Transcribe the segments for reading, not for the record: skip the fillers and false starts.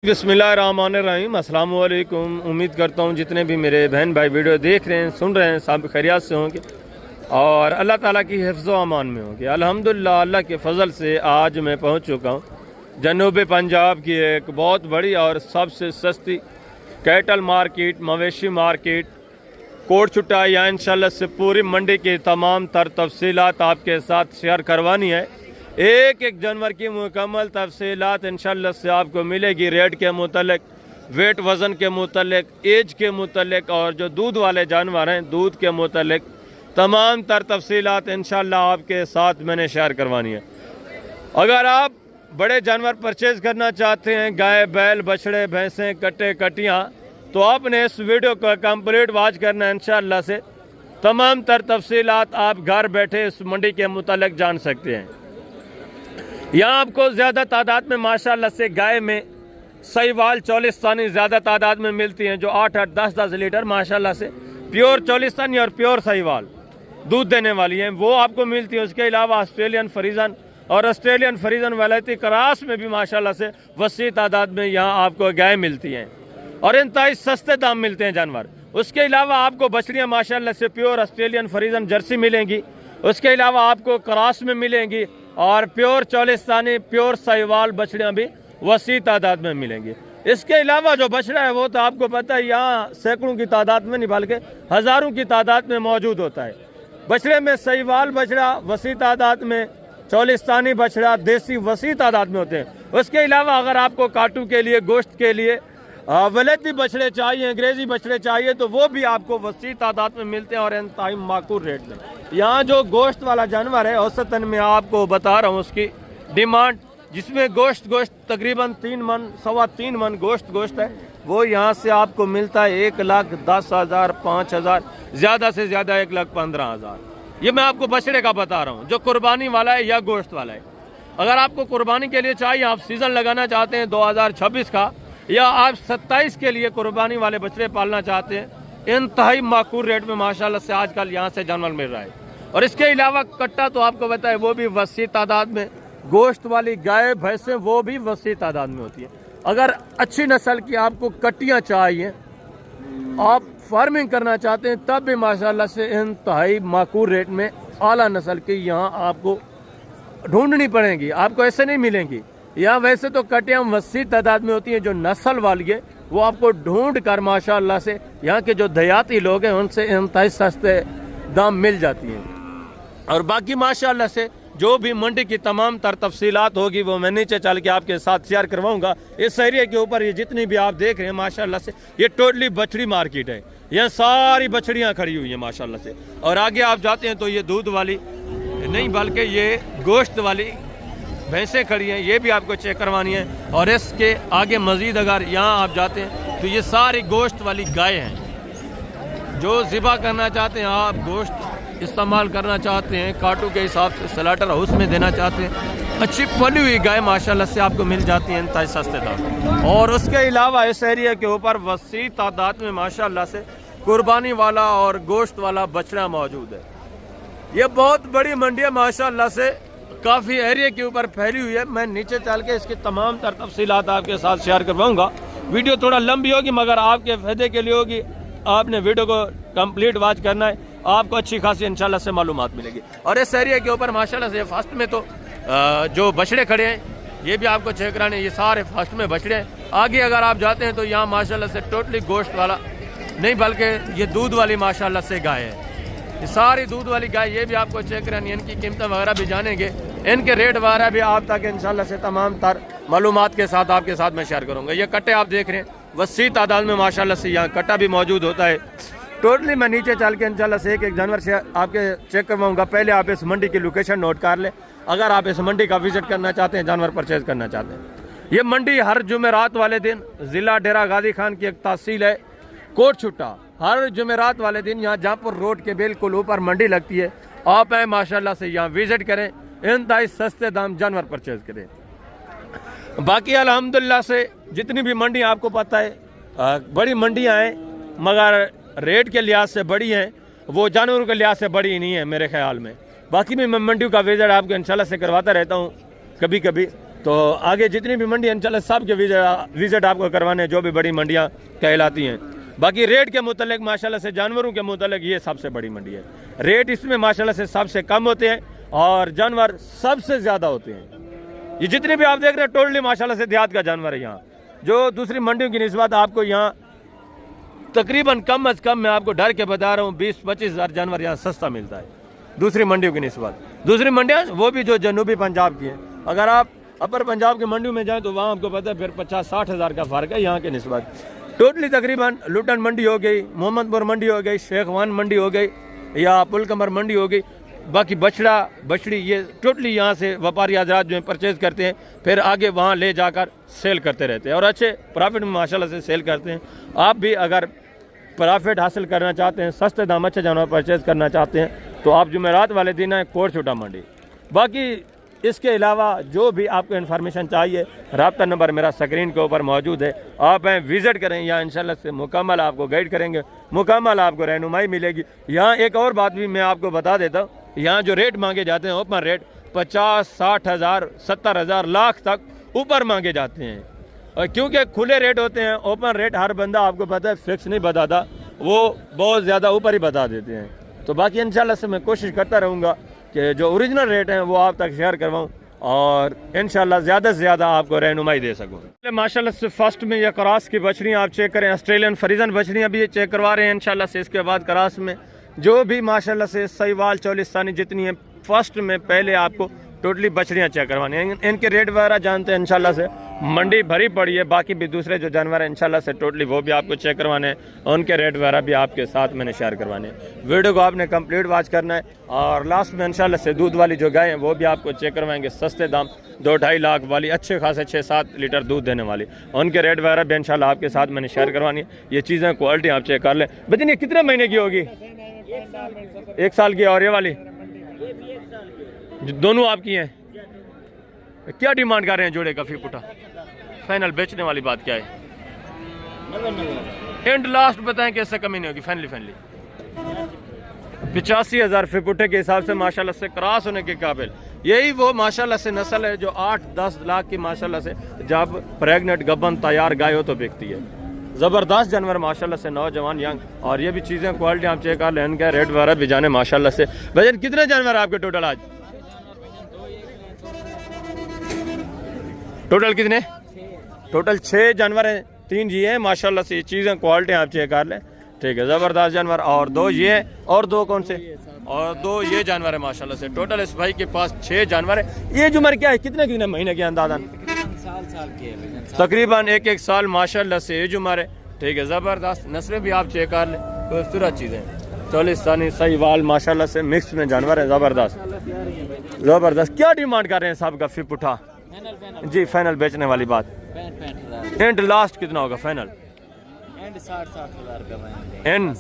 बिस्मिल्लाहिर्रहमानिर्रहीम। अस्सलाम वालेकुम। उम्मीद करता हूँ जितने भी मेरे बहन भाई वीडियो देख रहे हैं, सुन रहे हैं, सब खैरियत से होंगे और अल्लाह ताला की हिफ्ज़ व अमान में होंगे। अल्हम्दुलिल्लाह, अल्लाह के फ़ज़ल से आज मैं पहुँच चुका हूँ जनूबी पंजाब की एक बहुत बड़ी और सबसे सस्ती कैटल मार्केट, मवेशी मार्केट कोटचुट्टा। या इंशाल्लाह से पूरी मंडी की तमाम तर तफसीलात आपके साथ शेयर करवानी है। एक एक जानवर की मुकम्मल तफसीलात इंशाल्लाह से आपको मिलेगी। रेट के मुतल्लिक, वेट वज़न के मुतल्लिक, एज के मुतल्लिक और जो दूध वाले जानवर हैं दूध के मुतल्लिक तमाम तर तफसीलात इंशाल्लाह आपके साथ मैंने शेयर करवानी है। अगर आप बड़े जानवर परचेज़ करना चाहते हैं, गाय, बैल, बछड़े, भैंसें, कट्टे, कटियाँ, तो आपने इस वीडियो को कंप्लीट वॉच करना है। इंशाल्लाह से तमाम तर तफसीलात आप घर बैठे इस मंडी के मुतल्लिक जान सकते हैं। यहाँ आपको ज़्यादा तादाद में माशाल्लाह से गाय में सहीवाल चौलिस्तानी ज़्यादा तादाद में मिलती हैं, जो 8-8, 10-10 लीटर माशाल्लाह से प्योर चौलिस्तानी और प्योर सहीवाल दूध देने वाली हैं, वो आपको मिलती है। उसके अलावा ऑस्ट्रेलियन फ्रीजन और ऑस्ट्रेलियन फ्रीजन वैलायती क्रॉस में भी माशाल्लाह से वसी तादाद में यहाँ आपको गाय मिलती हैं और इंतहाई सस्ते दाम मिलते हैं जानवर। उसके अलावा आपको बछड़ियाँ माशाल्लाह से प्योर ऑस्ट्रेलियन फ्रीजन जर्सी मिलेंगी। उसके अलावा आपको क्रॉस में मिलेंगी और प्योर चौलिस्तानी, प्योर सहीवाल बछड़ियाँ भी वसी तादाद में मिलेंगी। इसके अलावा जो बछड़ा है वो तो आपको पता है यहाँ सैकड़ों की तादाद में नहीं बल्कि हज़ारों की तादाद में मौजूद होता है। बछड़े में सहीवाल बछड़ा वसी तादाद में, चौलिस्तानी बछड़ा देसी वसी तादाद में होते हैं। उसके अलावा अगर आपको काटू के लिए, गोश्त के लिए वलैती बछड़े चाहिए, अंग्रेज़ी बछड़े चाहिए, तो वो भी आपको वसी तादाद में मिलते हैं और इंतहाई माकूल रेट में। यहाँ जो गोश्त वाला जानवर है औसतन में आपको बता रहा हूँ उसकी डिमांड, जिसमें गोश्त तकरीबन 3 मन, 3.25 मन गोश्त है, वो यहाँ से आपको मिलता है 1,10,000, 5,000, ज़्यादा से ज़्यादा 1,15,000। ये मैं आपको बछड़े का बता रहा हूँ जो कुर्बानी वाला है या गोश्त वाला है। अगर आपको कुर्बानी के लिए चाहिए, आप सीज़न लगाना चाहते हैं 2026 का, या आप 27 के लिए कुर्बानी वाले बछड़े पालना चाहते हैं, इंतहाई माकूल रेट में माशाल्लाह से आजकल यहाँ से जानवर मिल रहा है। और इसके अलावा कट्टा तो आपको पता है वो भी वसी तादाद में, गोश्त वाली गाय भैंसें वो भी वसी तादाद में होती है। अगर अच्छी नस्ल की आपको कट्टियाँ चाहिए, आप फार्मिंग करना चाहते हैं, तब भी माशाल्लाह से इंतहाई माकूल रेट में आला नस्ल की यहाँ आपको ढूंढनी पड़ेगी, आपको ऐसे नहीं मिलेंगी। यहाँ वैसे तो कटियाँ वसी तादाद में होती हैं, जो नस्ल वाली है वो आपको ढूंढ कर माशाल्लाह से यहाँ के जो देहाती लोग हैं उनसे इंतहाई सस्ते दाम मिल जाती हैं। और बाकी माशाल्लाह से जो भी मंडी की तमाम तर तफसीलात होगी वो मैं नीचे चल के आपके साथ शेयर करवाऊंगा। इस एरिया के ऊपर ये जितनी भी आप देख रहे हैं माशाल्लाह से ये टोटली बछड़ी मार्केट है। यहाँ सारी बछड़ियाँ खड़ी हुई हैं माशाल्लाह से। और आगे आप जाते हैं तो ये दूध वाली नहीं बल्कि ये गोश्त वाली भैंसें खड़ी हैं, ये भी आपको चेक करवानी है। और इसके आगे मज़ीद अगर यहाँ आप जाते हैं तो ये सारी गोश्त वाली गाय हैं। जो ज़िबा करना चाहते हैं, आप गोश्त इस्तेमाल करना चाहते हैं, काटू के हिसाब से स्लॉटर हाउस में देना चाहते हैं, अच्छी पली हुई गाय माशाल्लाह से आपको मिल जाती है इंतहाई सस्ते दाम। और उसके अलावा इस एरिया के ऊपर वसी तादाद में माशाल्लाह से कुर्बानी वाला और गोश्त वाला बछड़ा मौजूद है। ये बहुत बड़ी मंडी है माशाल्लाह से, काफ़ी एरिया के ऊपर फैली हुई है। मैं नीचे चल के इसकी तमाम तर तफसीलात आपके साथ शेयर करवाऊँगा। वीडियो थोड़ा लंबी होगी मगर आपके फ़ायदे के लिए होगी। आपने वीडियो को कंप्लीट वॉच करना है, आपको अच्छी खासी इंशाल्लाह से मालूमात मिलेगी। और इस एरिया के ऊपर माशाल्लाह से फर्स्ट में तो जो बछड़े खड़े हैं ये भी आपको चेक कराने, ये सारे फर्स्ट में बछड़े हैं। आगे अगर आप जाते हैं तो यहाँ माशाल्लाह से टोटली गोश्त वाला नहीं बल्कि ये दूध वाली माशाल्लाह से गाय है। ये सारी दूध वाली गाय, ये भी आपको चेक करानी, इनकी कीमतें वगैरह भी जानेंगे, इनके रेट वगैरह भी आप तक इंशाल्लाह से तमाम तर मालूमात के साथ आपके साथ मैं शेयर करूँगा। ये कट्टे आप देख रहे हैं वसी तादाद में माशाल्लाह से यहाँ कट्टा भी मौजूद होता है। टोटली मैं नीचे चल के इंशाल्लाह से एक एक जानवर से आपके चेक करवाऊँगा। पहले आप इस मंडी की लोकेशन नोट कर लें अगर आप इस मंडी का विजिट करना चाहते हैं, जानवर परचेज करना चाहते हैं। ये मंडी हर जुमेरात वाले दिन ज़िला डेरा गाजी खान की एक तहसील है कोटचुट्टा, हर जुमेरात वाले दिन यहाँ जहाँपुर रोड के बिल्कुल ऊपर मंडी लगती है। आप आए माशाल्लाह से यहाँ विजिट करें, इंतहाई सस्ते दाम जानवर परचेज करें। बाकी अल्हम्दुलिल्लाह से जितनी भी मंडी आपको पता है बड़ी मंडियाँ हैं मगर रेट के लिहाज से बड़ी हैं, वो जानवरों के लिहाज से बड़ी नहीं है मेरे ख्याल में। बाकी भी मैं मंडियों का विजिट आपको इंशाल्लाह से करवाता रहता हूँ कभी कभी। तो आगे जितनी भी मंडी इंशाल्लाह सब के विजिट आपको करवाने, जो भी बड़ी मंडियाँ कहलाती हैं। बाकी रेट के मुतालिक माशाल्लाह से जानवरों के मुतालिक ये सबसे बड़ी मंडी है। रेट इसमें माशाल्लाह से सबसे कम होते हैं और जानवर सबसे ज़्यादा होते हैं। ये जितने भी आप देख रहे हैं टोटली माशाल्लाह से देहात का जानवर है यहाँ, जो दूसरी मंडियों की निस्बत आपको यहाँ तकरीबन कम अज़ कम मैं आपको डर के बता रहा हूँ 20-25 हज़ार जानवर यहाँ सस्ता मिलता है दूसरी मंडियों की निस्बत। दूसरी मंडियाँ वो भी जो जनूबी पंजाब की हैं, अगर आप अपर पंजाब की मंडियों में जाएँ तो वहाँ आपको पता है फिर 50-60 हज़ार का फ़र्क है यहाँ के निस्बत। टोटली तकरीबन लुटन मंडी हो गई, मोहम्मदपुर मंडी हो गई, शेख वान मंडी हो गई या पुलकमर मंडी हो गई, बाकी बछड़ा बछड़ी ये टोटली यहाँ से व्यापारी हजरात जो है परचेज़ करते हैं, फिर आगे वहाँ ले जाकर सेल करते रहते हैं और अच्छे प्रॉफिट में माशाल्लाह से सेल करते हैं। आप भी अगर प्रॉफिट हासिल करना चाहते हैं, सस्ते दाम अच्छे जानवर परचेज़ करना चाहते हैं, तो आप जुमेरात वाले दिन है कोट छोटा मंडी। बाकी इसके अलावा जो भी आपको इन्फॉर्मेशन चाहिए, रब्ता नंबर मेरा स्क्रीन के ऊपर मौजूद है, आप विज़िट करें, यहाँ इंशाल्लाह से मुकम्मल आपको गाइड करेंगे, मुकम्मल आपको रहनुमाई मिलेगी। यहाँ एक और बात भी मैं आपको बता देता हूँ, यहाँ जो रेट मांगे जाते हैं ओपन रेट 50-60 हज़ार 70 हज़ार लाख तक ऊपर मांगे जाते हैं। और क्योंकि खुले रेट होते हैं, ओपन रेट हर बंदा आपको पता है फिक्स नहीं बताता, वो बहुत ज़्यादा ऊपर ही बता देते हैं। तो बाकी इंशाल्लाह से मैं कोशिश करता रहूँगा कि जो ओरिजिनल रेट हैं वो आप तक शेयर करवाऊँ और इंशाल्लाह ज़्यादा से ज़्यादा आपको रहनुमाई दे सकूँ। माशाल्लाह से फर्स्ट में ये क्रॉस की बछड़ियाँ आप चेक करें, ऑस्ट्रेलियन फ्रीजन बछड़ियाँ भी चेक करवा रहे हैं इंशाल्लाह से। इसके बाद क्रॉस में जो भी माशाल्लाह से सहीवाल चौलिस्तानी जितनी है फर्स्ट में पहले आपको टोटली बछड़ियाँ चेक करवानी है। इनके रेट वगैरह जानते हैं इंशाल्लाह से, मंडी भरी पड़ी है, बाकी भी दूसरे जो जानवर हैं इंशाल्लाह से टोटली वो भी आपको चेक करवाने हैं, उनके रेट वगैरह भी आपके साथ मैंने शेयर करवाने हैं। वीडियो को आपने कंप्लीट वॉच करना है और लास्ट में इंशाल्लाह से दूध वाली जो गाय हैं वो भी आपको चेक करवाएंगे, सस्ते दाम 2-2.5 लाख वाली अच्छे खासे 6-7 लीटर दूध देने वाली, उनके रेट वगैरह भी इंशाल्लाह आपके साथ मैंने शेयर करवानी है। ये चीज़ें क्वालिटी आप चेक कर लें। बच्चे ये कितने महीने की होगी? 1 साल की। और ये वाली दोनों आपकी हैं? क्या डिमांड कर रहे हैं जोड़े का फी पुटा? फाइनल बेचने वाली बात क्या है? एंड लास्ट बताएं कि इससे कमी नहीं होगी। फाइनली 85 हज़ार फी पुटे के हिसाब से माशाल्लाह से क्रॉस होने के काबिल यही वो माशाल्लाह से नस्ल है जो 8-10 लाख की माशाल्लाह से जब प्रेग्नेंट गबन तैयार गाय हो तो बिकती है। ज़बरदस्त जानवर माशाल्लाह से, नौजवान यंग, और ये भी चीज़ें क्वालिटी आप चेक कर लें, इनका रेट वगैरह भी जाने माशाल्लाह से। भजन कितने जानवर आपके टोटल आज? टोटल कितने? टोटल 6 जानवर हैं, 3 ये हैं माशाल्लाह से। ये चीज़ें क्वालिटी आप चेक कर लें, ठीक है, ज़बरदस्त जानवर। और 2 ये हैं और 2 कौन से? और 2 ये जानवर है माशाल्लाह से। टोटल इस भाई के पास 6 जानवर है। ये उम्र क्या है, कितने महीने के अंदाज़न? साल के तकरीबन 1-1 साल माशाल्लाह से एज उम्र है, ठीक है, ज़बरदस्त। नस्लें भी आप चेक कर लें, खूबसूरत चीज़ें, चौलिस्तानी सहीवाल माशाल्लाह से मिक्स में जानवर है, ज़बरदस्त ज़बरदस्त। क्या डिमांड कर रहे हैं साहब का फी पुठा? जी फाइनल बेचने वाली बात। एंड लास्ट कितना होगा फाइनल? एंड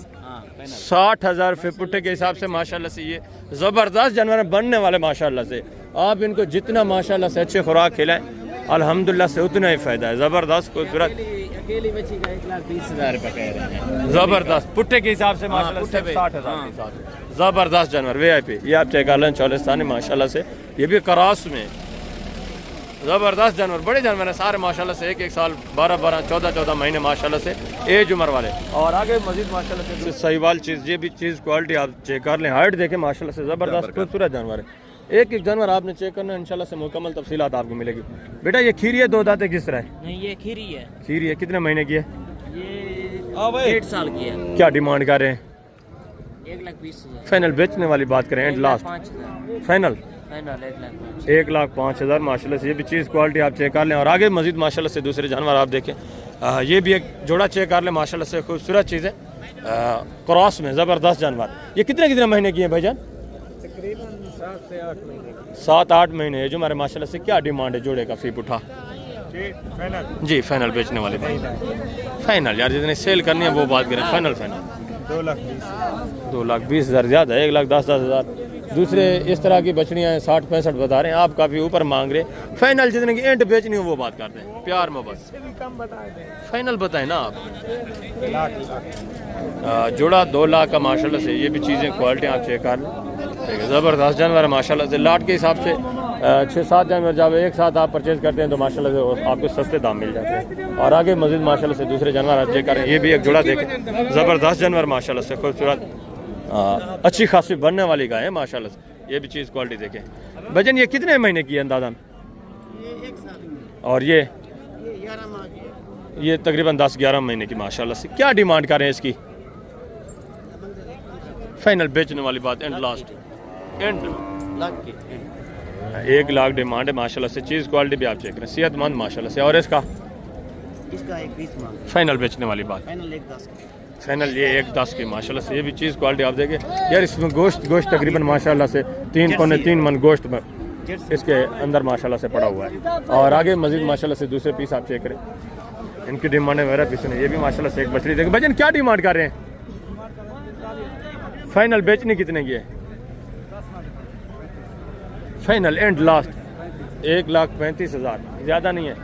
60 हज़ार फी पुट्टे के हिसाब से माशाल्लाह से ये ज़बरदस्त जानवर बनने वाले माशाल्लाह से। आप इनको जितना माशाल्लाह से अच्छे खुराक खिलाएं अल्हम्दुलिल्लाह से उतना ही फ़ायदा है। ज़बरदस्त खूबसूरत, अकेली बच्ची का 1,20,000 रुपये कह रहे हैं। ज़बरदस्त पुट्टे के हिसाब से माशाल्लाह से 60 हज़ार। ज़बरदस्त जानवर VIP ये आप चेक कर लें, चौलिस्तानी माशाल्लाह से। ये भी क्रॉस में ज़बरदस्त जानवर, बड़े जानवर हैं सारे माशाल्लाह से। 1-1 साल 12-12 14-14 महीने माशाल्लाह से एज उम्र वाले। और आगे मजीद माशाल्लाह से सहीवाल चीज़, ये भी चीज़ क्वालिटी आप चेक कर लें, हाइट देखें माशाल्लाह से, ज़बरदस्त खूबसूरत जानवर है। एक जानवर आपने चेक करना इंशाल्लाह से, मुकम्मल तफसीलात आपको मिलेगी। बेटा ये खीरी है, 2 दांतें किस तरह है? नहीं ये खीरी है। खीरी है, कितने महीने की है? ये 1.5 साल की है। क्या डिमांड कर रहे हैं? 1,20,000। फाइनल बेचने वाली बात करें, एंड लास्ट 5,000 फाइनल 1,05,000 माशाल्लाह से। ये भी चीज़ क्वालिटी आप चेक कर लें। और आगे मजीद माशाल्लाह से दूसरे जानवर आप देखें, ये भी एक जोड़ा चेक कर लें माशाल्लाह से, खूबसूरत चीज़ है, क्रॉस में ज़बरदस्त जानवर। ये कितने महीने की है भाईजान? तकरीबन 7 से 8 महीने। 7-8 महीने जो हमारे माशाल्लाह से। क्या डिमांड है जोड़े का फी पुठा? जी फाइनल बेचने वाले फाइनल यार, जितनी सेल करनी है वो बात करें। फाइनल 2,20,000 ज़्यादा है, 1,10,000। दूसरे इस तरह की बछड़ियाँ 60-65 बता रहे हैं, आप काफ़ी ऊपर मांग रहे हैं। फाइनल जितने की एंड बेचनी हो वो बात करते हैं, प्यार मोहब्बत। फाइनल बताएं ना आप। जोड़ा 2 लाख का माशाल्लाह से। ये भी चीज़ें क्वालिटी आप चेक कर लें, ठीक है, ज़बरदस्त जानवर है माशाल्लाह से। लाट के हिसाब से 6-7 जानवर जब एक साथ आप परचेज करते हैं तो माशाल्लाह से आपको सस्ते दाम मिल जाते हैं। और आगे मजीद माशाल्लाह से दूसरे जानवर आप चेक करें, ये भी एक जोड़ा देखें, ज़बरदस्त जानवर माशाल्लाह से, खूबसूरत अच्छी खासी बनने वाली गाय है माशाल्लाह से। ये भी चीज़ क्वालिटी देखें। वजन ये कितने महीने की है अंदाज़न? और ये तकरीबन 10-11 महीने की माशाल्लाह से। क्या डिमांड कर रहे हैं इसकी? फाइनल बेचने वाली बात, and last and 1 lakh demand है माशाल्लाह से। चीज़ क्वालिटी भी आप चेक करें, सेहतमंद माशाल्लाह से। और इसका 1.20 मांग, फाइनल बेचने वाली बात, फाइनल 1.10 फाइनल ये 1.10 की माशाल्लाह से। ये भी चीज़ क्वालिटी आप देखें यार, इसमें गोश्त तकरीबन माशाल्लाह से 3 मन गोश्त में इसके अंदर माशाल्लाह से पड़ा हुआ है। और आगे मजीद माशाल्लाह से दूसरे पीस आप चेक करें, इनकी डिमांड है मेरा पीछे। ये भी माशाल्लाह से एक बछड़ी देखें। भजन क्या डिमांड कर रहे हैं? फाइनल बेचने कितने की है? फाइनल एंड लास्ट 1,35,000, ज़्यादा नहीं है।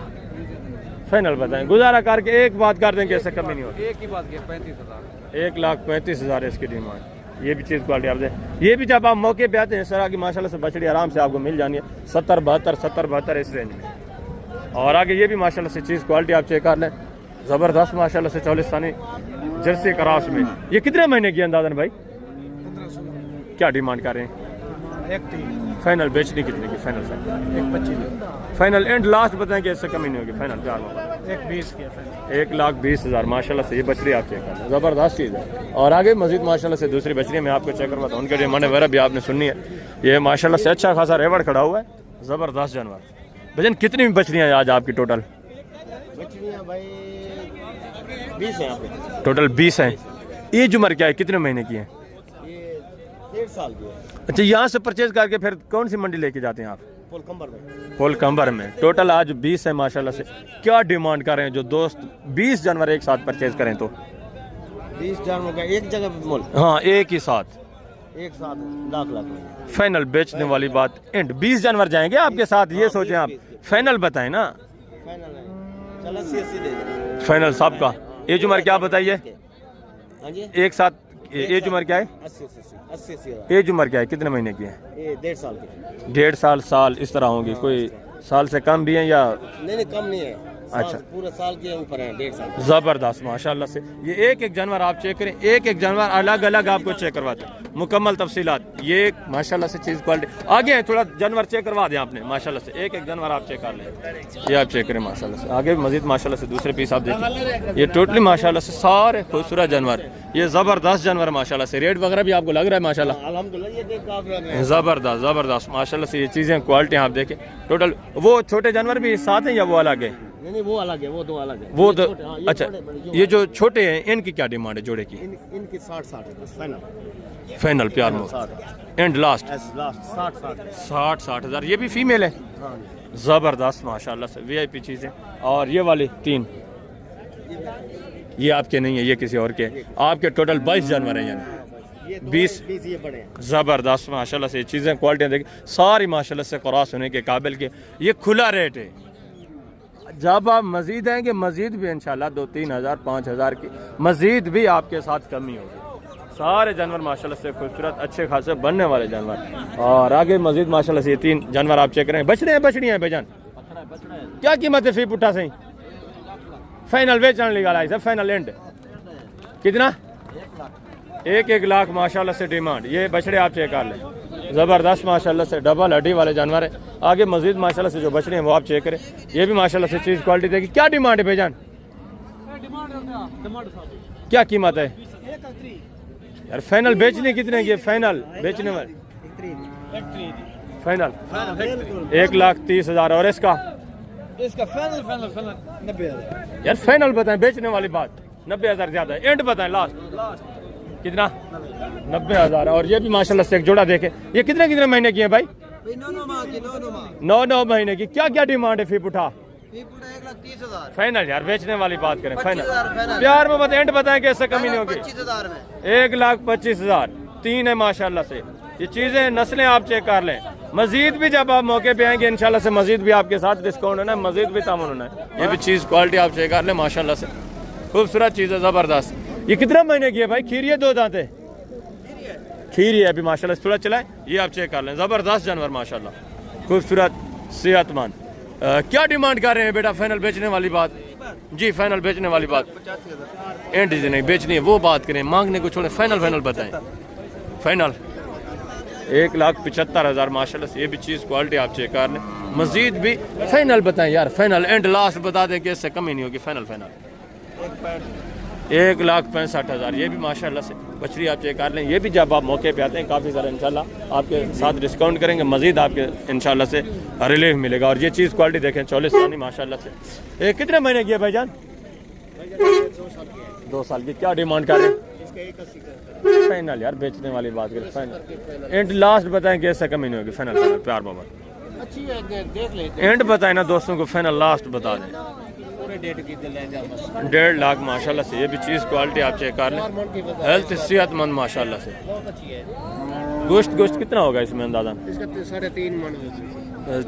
फाइनल बताएं, गुजारा करके एक बात कर देंगे, ऐसे कमी नहीं होगी। एक ही बात की 35,000, 1,35,000 है इसकी डिमांड। ये भी चीज़ क्वालिटी आप दें। ये भी जब आप मौके पे आते हैं सर की माशाल्लाह से बछड़ी आराम से आपको मिल जानी है 70-72 इस रेंज में। और आगे ये भी माशाल्लाह से चीज़ क्वालिटी आप चेक कर लें, ज़बरदस्त माशाल्लाह से चौलिस्तानी जर्सी क्रॉस में। ये कितने महीने की अंदाजन भाई? 15-16, क्या डिमांड कर रहे हैं? 1.3, फाइनल बेचने कितने की? फाइनल 1.25, फाइनल एंड लास्ट बताएंगे, इससे कमी नहीं होगी। फाइनल 1.20 की फाइनल। 1,20,000 माशाल्लाह से। ये बछड़ी आप चेक कर लें, ज़बरदस्त चीज़ है। और आगे मजीद माशाल्लाह से दूसरी बछड़ी में आपको चेक करवाता हूँ, उनके डिमांड वगैरह भी आपने सुननी है। ये माशाल्लाह से अच्छा खासा रेवड़ खड़ा हुआ है, ज़बरदस्त जानवर। भजन कितनी बछड़ियाँ हैं आज आपकी टोटल? बछड़ियाँ भाई 20 है यहाँ पे, टोटल 20 हैं। एज उम्र क्या है, कितने महीने की है? ये 1.5 साल की है। अच्छा, यहाँ से परचेज करके फिर कौन सी मंडी लेके जाते हैं आप? पोलकंबर में। टोटल आज 20 है माशाल्लाह से। क्या डिमांड कर रहे हैं जो दोस्त 20 जानवर एक साथ परचेज करें तो? 20 जानवर का एक जगह पे मोल, हाँ, एक ही साथ, एक साथ लाख में। फाइनल बेचने वाली बात एंड 20 जानवर जाएंगे आपके साथ, ये सोचें आप। फाइनल बताएं ना, फाइनल है, चल 80 दे दे फाइनल साहब का। एज उम्र क्या बताइए? हाँ जी, एक साथ एज उम्र क्या है? 80 एज उम्र क्या है, कितने महीने की है? ये 1.5 साल की। 1.5 साल इस तरह होंगी, कोई साल से कम भी है या? नहीं कम नहीं है, अच्छा, पूरे साल के ऊपर है, 1.5 साल। ज़बरदस्त माशाल्लाह से। ये एक जानवर आप चेक करें, एक जानवर अलग अलग आपको चेक करवाते हैं, मुकम्मल तफसीलात। ये माशाल्लाह से चीज़ क्वालिटी आगे है, थोड़ा जानवर चेक करवा दें आपने माशाल्लाह से। एक जानवर आप चेक कर लें, ये आप चेक करें माशाल्लाह से। आगे मजीद माशाल्लाह से दूसरे पीस आप देखें, ये टोटली माशाल्लाह से सारे खूबसूरत जानवर, ये ज़बरदस्त जानवर माशाल्लाह से। रेट वगैरह भी आपको लग रहा है माशाल्लाह? अल्हम्दुलिल्लाह, ये देख के ज़बरदस्त माशाल्लाह से। ये चीज़ें क्वालिटी आप देखें। टोटल वो छोटे जानवर भी साथ हैं या वो अलग है? नहीं वो अलग है, वो दो अलग है। वो तो हाँ, अच्छा, ये जो छोटे हैं इनकी क्या डिमांड है जोड़े की? इनकी 60 है बस, फाइनल फाइनल प्यार में 60 एंड लास्ट 60 हज़ार। ये भी फीमेल है, हाँ। ज़बरदस्त माशाल्लाह से, VIP चीज़ें। और ये वाले 3 ये आपके नहीं है, ये किसी और के। आपके टोटल 22 जानवर हैं, यानी 20 ये बड़े हैं। ज़बरदस्त माशाल्लाह से। ये चीज़ें क्वालिटियाँ देखिए सारी माशाल्लाह से क्रॉस होने के काबिल के। ये खुला रेट है, जब आप मज़ीद आएंगे मज़ीद भी इंशाल्लाह 2-3 हज़ार 5 हज़ार की मज़ीद भी आपके साथ कमी होगी। सारे जानवर माशाल्लाह से खूबसूरत अच्छे खासे बनने वाले जानवर। और आगे मज़ीद माशाल्लाह से ये 3 जानवर आप चेक करें। बछड़े हैं, बछड़ियाँ हैं भाईजान? क्या कीमत है फी पुट्ठा सही? फाइनल बेचने लगा है, फाइनल एंड कितना? 1 लाख माशाल्लाह से डिमांड। ये बछड़े आप चेक कर लें, ज़बरदस्त माशाल्लाह से डबल हड्डी वाले जानवर है। आगे मजीद माशाल्लाह से जो बछड़े हैं वो आप चेक करें, ये भी माशाल्लाह से चीज़ क्वालिटी देखिए। क्या डिमांड है भाईजान? क्या कीमत है यार? फाइनल बेचने कितने की? फाइनल बेचने वाले फाइनल 1,30,000। और इसका फाइनल 90,000 यार फाइनल बताएं, बेचने वाली बात 90,000 ज़्यादा है, एंड बताएं लास्ट कितना? 90,000। और ये भी माशाल्लाह से एक जोड़ा देखे। ये कितने महीने की है भाई? 9 महीने की। क्या क्या डिमांड है फी पुठा? 1,30,000 फाइनल यार बेचने वाली बात करें, फाइनल प्यार में बताएं, एंड बताएं कैसे कमी नहीं होगी? 25,000 में 1,25,000। 3 है माशाल्लाह से। ये चीज़ें नस्लें आप चेक कर लें। मजीद भी जब आप मौके पे आएंगे इंशाल्लाह से मजीद भी आपके साथ डिस्काउंट होना है, मजीद भी तामुन होना है। ये भी चीज़ क्वालिटी आप चेक कर लें माशाल्लाह से, खूबसूरत चीज़ है, ज़बरदस्त। ये कितने महीने की है भाई? खीरी है, 2 दांत है? खीरी है अभी माशाल्लाह से, थोड़ा चलाए। ये आप चेक कर लें, ज़बरदस्त जानवर माशाल्लाह, खूबसूरत, सेहतमंद। क्या डिमांड कर रहे हैं बेटा? फाइनल बेचने वाली बात जी, फाइनल बेचने वाली बात। एंड से नहीं बेचनी है वो बात करें, मांगने को छोड़े, फाइनल फाइनल बताएं। फाइनल 1,75,000 माशाल्लाह से। ये भी चीज़ क्वालिटी आप चेक कर लें। मजीद भी फाइनल बताएं यार, फाइनल एंड लास्ट बता दें कि इससे कम ही नहीं होगी। फाइनल 1,65,000। ये भी माशाल्लाह से बछड़ी आप चेक कर लें। ये भी जब आप मौके पे आते हैं काफ़ी सारा इंशाल्लाह आपके साथ डिस्काउंट करेंगे, मजीद आपके इंशाल्लाह से रिलीफ मिलेगा। और ये चीज़ क्वालिटी देखें, 44 सानी माशाल्लाह से। कितने महीने की है भाईजान? 2 साल की। क्या डिमांड कर रहे हैं? फाइनल यार बेचने वाली बात करें, फाइनल एंड लास्ट बताएं कि इससे कम ही नहीं होगी। फाइनल फाइनल प्यार मोहब्बत अच्छी है, देख लेते हैं। एंड बताएं ना दोस्तों को, फाइनल लास्ट बता दें। 1.5 लाख माशाल्लाह से। ये भी चीज़ क्वालिटी आप चेक कर लें। हेल्थ सेहतमंद माशाल्लाह से। गोश्त कितना होगा इसमें अंदाजा? 3.5 मन।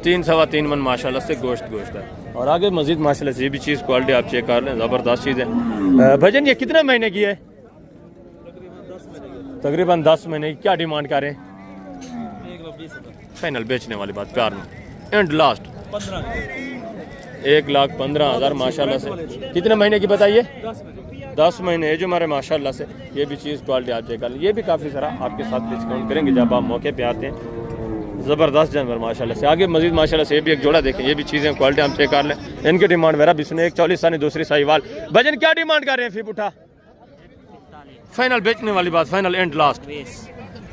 3-3.25 मन माशाल्लाह से गोश्त है। और आगे मजीद माशाल्लाह से ये भी चीज़ क्वालिटी आप चेक कर लें, ज़बरदस्त चीज़ है। भजन ये कितने महीने की है? तकरीबन 10 महीने की। क्या डिमांड कर रहे हैं? फाइनल बेचने वाली बात प्यार में। एंड लास्ट 1,15,000 माशाल्लाह से। कितने महीने की बताइए? 10 महीने है जो हमारे माशाल्लाह से। ये भी चीज़ क्वालिटी आप चेक कर लें। ये भी काफ़ी सारा आपके साथ डिस्काउंट करेंगे जब आप मौके पे आते हैं। ज़बरदस्त जानवर माशाल्लाह से। आगे मजीद माशाल्लाह से ये भी एक जोड़ा देखें। ये भी चीज़ें क्वालिटी हम चेक कर लें। इनकी डिमांड मेरा भी सुने। 1,40 सानी, दूसरी साहिवाल। भजन क्या डिमांड कर रहे हैं? फिर उठा फाइनल बेचने वाली बात। फाइनल एंड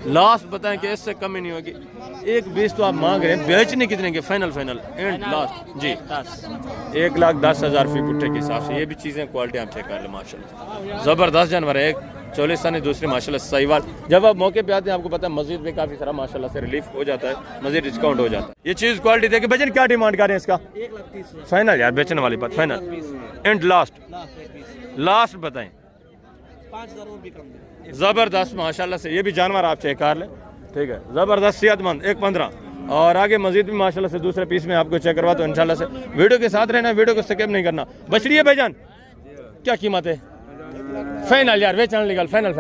लास्ट बताएं कि इससे कम ही नहीं होगी। 1,20 तो आप मांग रहे हैं, बेचने कितने के? फाइनल एंड लास्ट जी 1,10,000 फी पुट्ठे के हिसाब से। ये भी चीज़ें क्वालिटी आप चेक कर लें माशाल्लाह। ज़बरदस्त जानवर है। 1,40 सानी, दूसरी माशाल्लाह साहिवाल। जब आप मौके पे आते हैं आपको पता है मस्जिद में काफ़ी सारा माशाल्लाह से रिलीफ हो जाता है, मजीद डिस्काउंट हो जाता है। ये चीज़ क्वालिटी देखिए। भजन क्या डिमांड कर रहे हैं इसका? 1,30,000 फाइनल यार बेचने वाली बात। फाइनल एंड लास्ट बताएं। 5,000 और भी कम दे। ज़बरदस्त माशाल्लाह से। ये भी जानवर आप चेक कर लें, ठीक है। ज़बरदस्त सेहतमंद। 1,15 और आगे मजीद भी माशाल्लाह से दूसरे पीस में आपको चेक करवा तो इंशाल्लाह से। वीडियो के साथ रहना, वीडियो को स्किप नहीं करना। बछड़ी है भाईजान, क्या कीमत है? फाइनल यार बेचने निकाल। फाइनल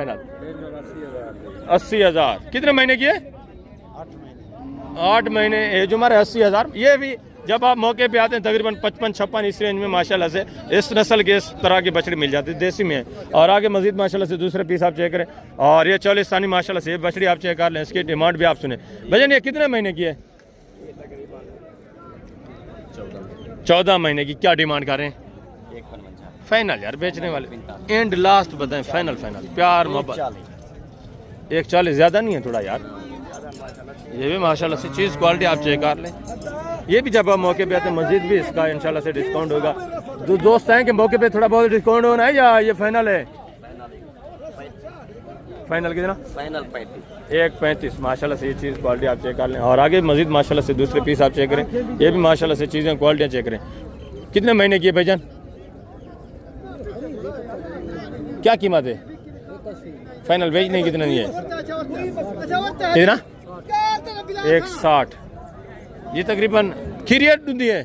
80,000। कितने महीने की है? 8 महीने एज उम्र है। 80,000। ये भी जब आप मौके पे आते हैं तकरीबन 55-56 इस रेंज में माशाल्लाह से इस नस्ल के इस तरह की बछड़ी मिल जाती है, देसी में है। और आगे मजीद माशाल्लाह से दूसरे पीस आप चेक करें। और ये 40 सानी माशाल्लाह से ये बछड़ी आप चेक कर लें। इसकी डिमांड भी आप सुने। भजन ये कितने महीने की है? 14 महीने की। क्या डिमांड कर रहे हैं? फाइनल यार बेचने वाले। एंड लास्ट बताएं। फाइनल प्यार मोहब्बत। 1,40 ज़्यादा नहीं है थोड़ा यार? ये भी माशाल्लाह से चीज़ क्वालिटी आप चेक कर लें। ये भी जब आप मौके पे आते हैं मस्जिद भी इसका इंशाल्लाह से डिस्काउंट होगा। जो दोस्त हैं कि मौके पे थोड़ा बहुत डिस्काउंट होना है या ये फाइनल है? फाइनल कितना? फाइनल 1,35 माशाल्लाह से। ये चीज़ क्वालिटी आप चेक कर लें। और आगे मस्जिद माशाल्लाह से दूसरे पीस आप चेक करें। ये भी माशाल्लाह से चीज़ें क्वालिटियाँ चेक करें। कितने महीने की है भाईजान? क्या कीमत है? फाइनल बेचने कितना नहीं है? कितना? 1,60। ये तकरीबन खीरिया दूधी है।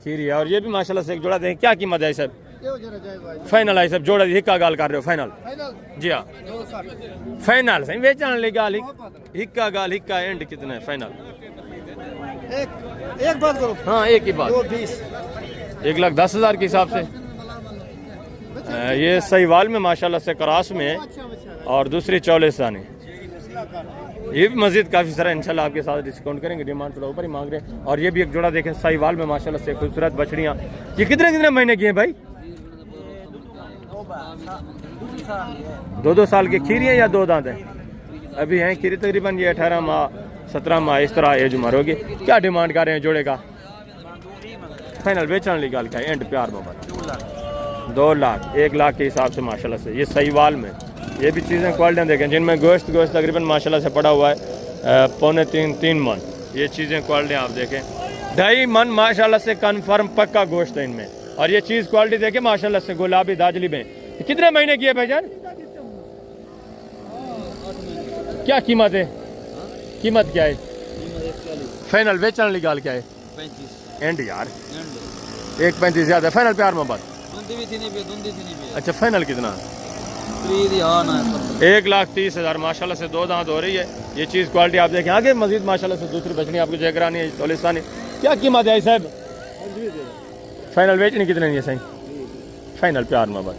खीरिया। और ये भी माशाल्लाह से एक जोड़ा दें। क्या कीमत है सब? फाइनल है सब जोड़ा। हिक्का गाल कर रहे हो? फाइनल जी हाँ फाइनल सही बेचने ले गाल। हिक्का गाल हिक्का एंड कितना है? फाइनल एक बात करो। हाँ एक ही बात। 1,10,000 के हिसाब से। ये सहीवाल में माशाल्लाह से क्रास में है और दूसरी 44 सानी। ये भी मस्जिद काफ़ी सारा इंशाल्लाह आपके साथ डिस्काउंट करेंगे। डिमांड थोड़ा ऊपर ही मांग रहे हैं। और ये भी एक जोड़ा देखें साहिवाल में माशाल्लाह से खूबसूरत बछड़ियाँ। ये कितने महीने की हैं भाई? 2 साल की खीरी या 2 दांत हैं? अभी हैं खीरी तकरीबन ये 18 माह 17 माह इस तरह एज उम्र होगी। क्या डिमांड कर रहे हैं जोड़े का? फाइनल बेचने वाली गाल का एंड प्यार मोहब्बत 2 लाख 1 लाख के हिसाब से माशाल्लाह से। ये साहिवाल में ये भी चीज़ें क्वालिटियाँ देखें जिनमें गोश्त तकरीबन माशाल्लाह से पड़ा हुआ है 2.5-3 मन। ये चीज़ें क्वालिटी आप देखें 2.5 मन माशाल्लाह से कन्फर्म पक्का गोश्त है इनमें। और ये चीज़ क्वालिटी देखें माशाल्लाह से गुलाबी दाजली में। कितने महीने की है भाईजान? क्या कीमत है? कीमत क्या है? फाइनल बेचने वाली गाल क्या है? 35 एंड यार 1.35 ज़्यादा। फाइनल प्यार मोहब्बत। अच्छा फाइनल कितना? 1,30,000 माशाल्लाह से 2 दांत हो रही है। ये चीज़ क्वालिटी आप देखें। आगे मजीद माशाल्लाह से दूसरी बछड़ी आपको चेक करानी है, चोलिस्तानी। क्या कीमत है साहब? फाइनल बेचनी कितने की है सही? फाइनल प्यार मोहब्बत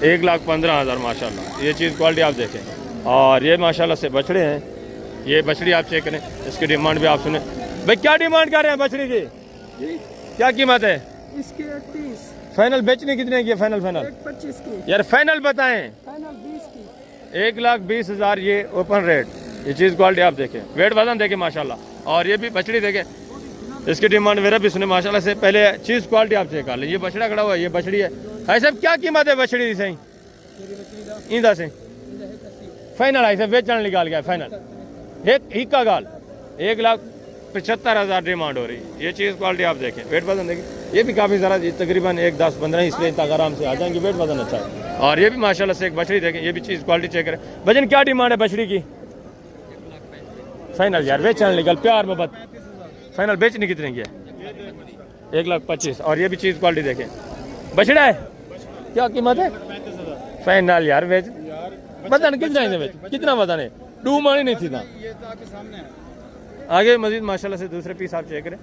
1,15,000 माशाल्लाह। ये चीज़ क्वालिटी आप देखें। और ये माशाल्लाह से बछड़े हैं, ये बछड़ी आप चेक करें, इसकी डिमांड भी आप सुने। भाई क्या डिमांड कर रहे हैं बछड़ी की? क्या कीमत है इसके 30, फाइनल बेचने कितने की है? फाइनल 25 की, यार फाइनल बताएं। फाइनल 20 की। 1,20,000 ये ओपन रेट। ये चीज़ क्वालिटी आप देखें, वेट वजन देखें माशाल्लाह। और ये भी बछड़ी देखें, इसकी डिमांड मेरा भी सुने माशाल्लाह से। पहले चीज़ क्वालिटी आप चेक कर लें। ये बछड़ा खड़ा हुआ है, ये बछड़ी है। भाई साहब क्या कीमत है बछड़ी की सही? इंदा से फाइनल आई साहब बेचने निकाल गया फाइनल। एक का गाल 1,75,000 डिमांड हो रही है। ये चीज़ क्वालिटी आप देखें, वेट वजन देखें। ये भी काफ़ी सारा तकरीबन 1,10-15 इसलिए तक आराम से आ जाएंगे, वेट वजन अच्छा है। और ये भी माशाल्लाह से एक बछड़ी देखें, ये भी चीज़ क्वालिटी चेक करें। भजन क्या डिमांड है बछड़ी की? फाइनल यार बेचने निकल प्यार मोहब्बत। फाइनल बेचनी कितने की है? 1,25,000। और ये भी चीज़ क्वालिटी देखें, बछड़ा है। क्या कीमत है? फाइनल यार बेच। वजन कितना है बेच? कितना वजन है? डूमानी नहीं थी ना। आगे मजीद माशाल्लाह से दूसरे पीस आप चेक करें,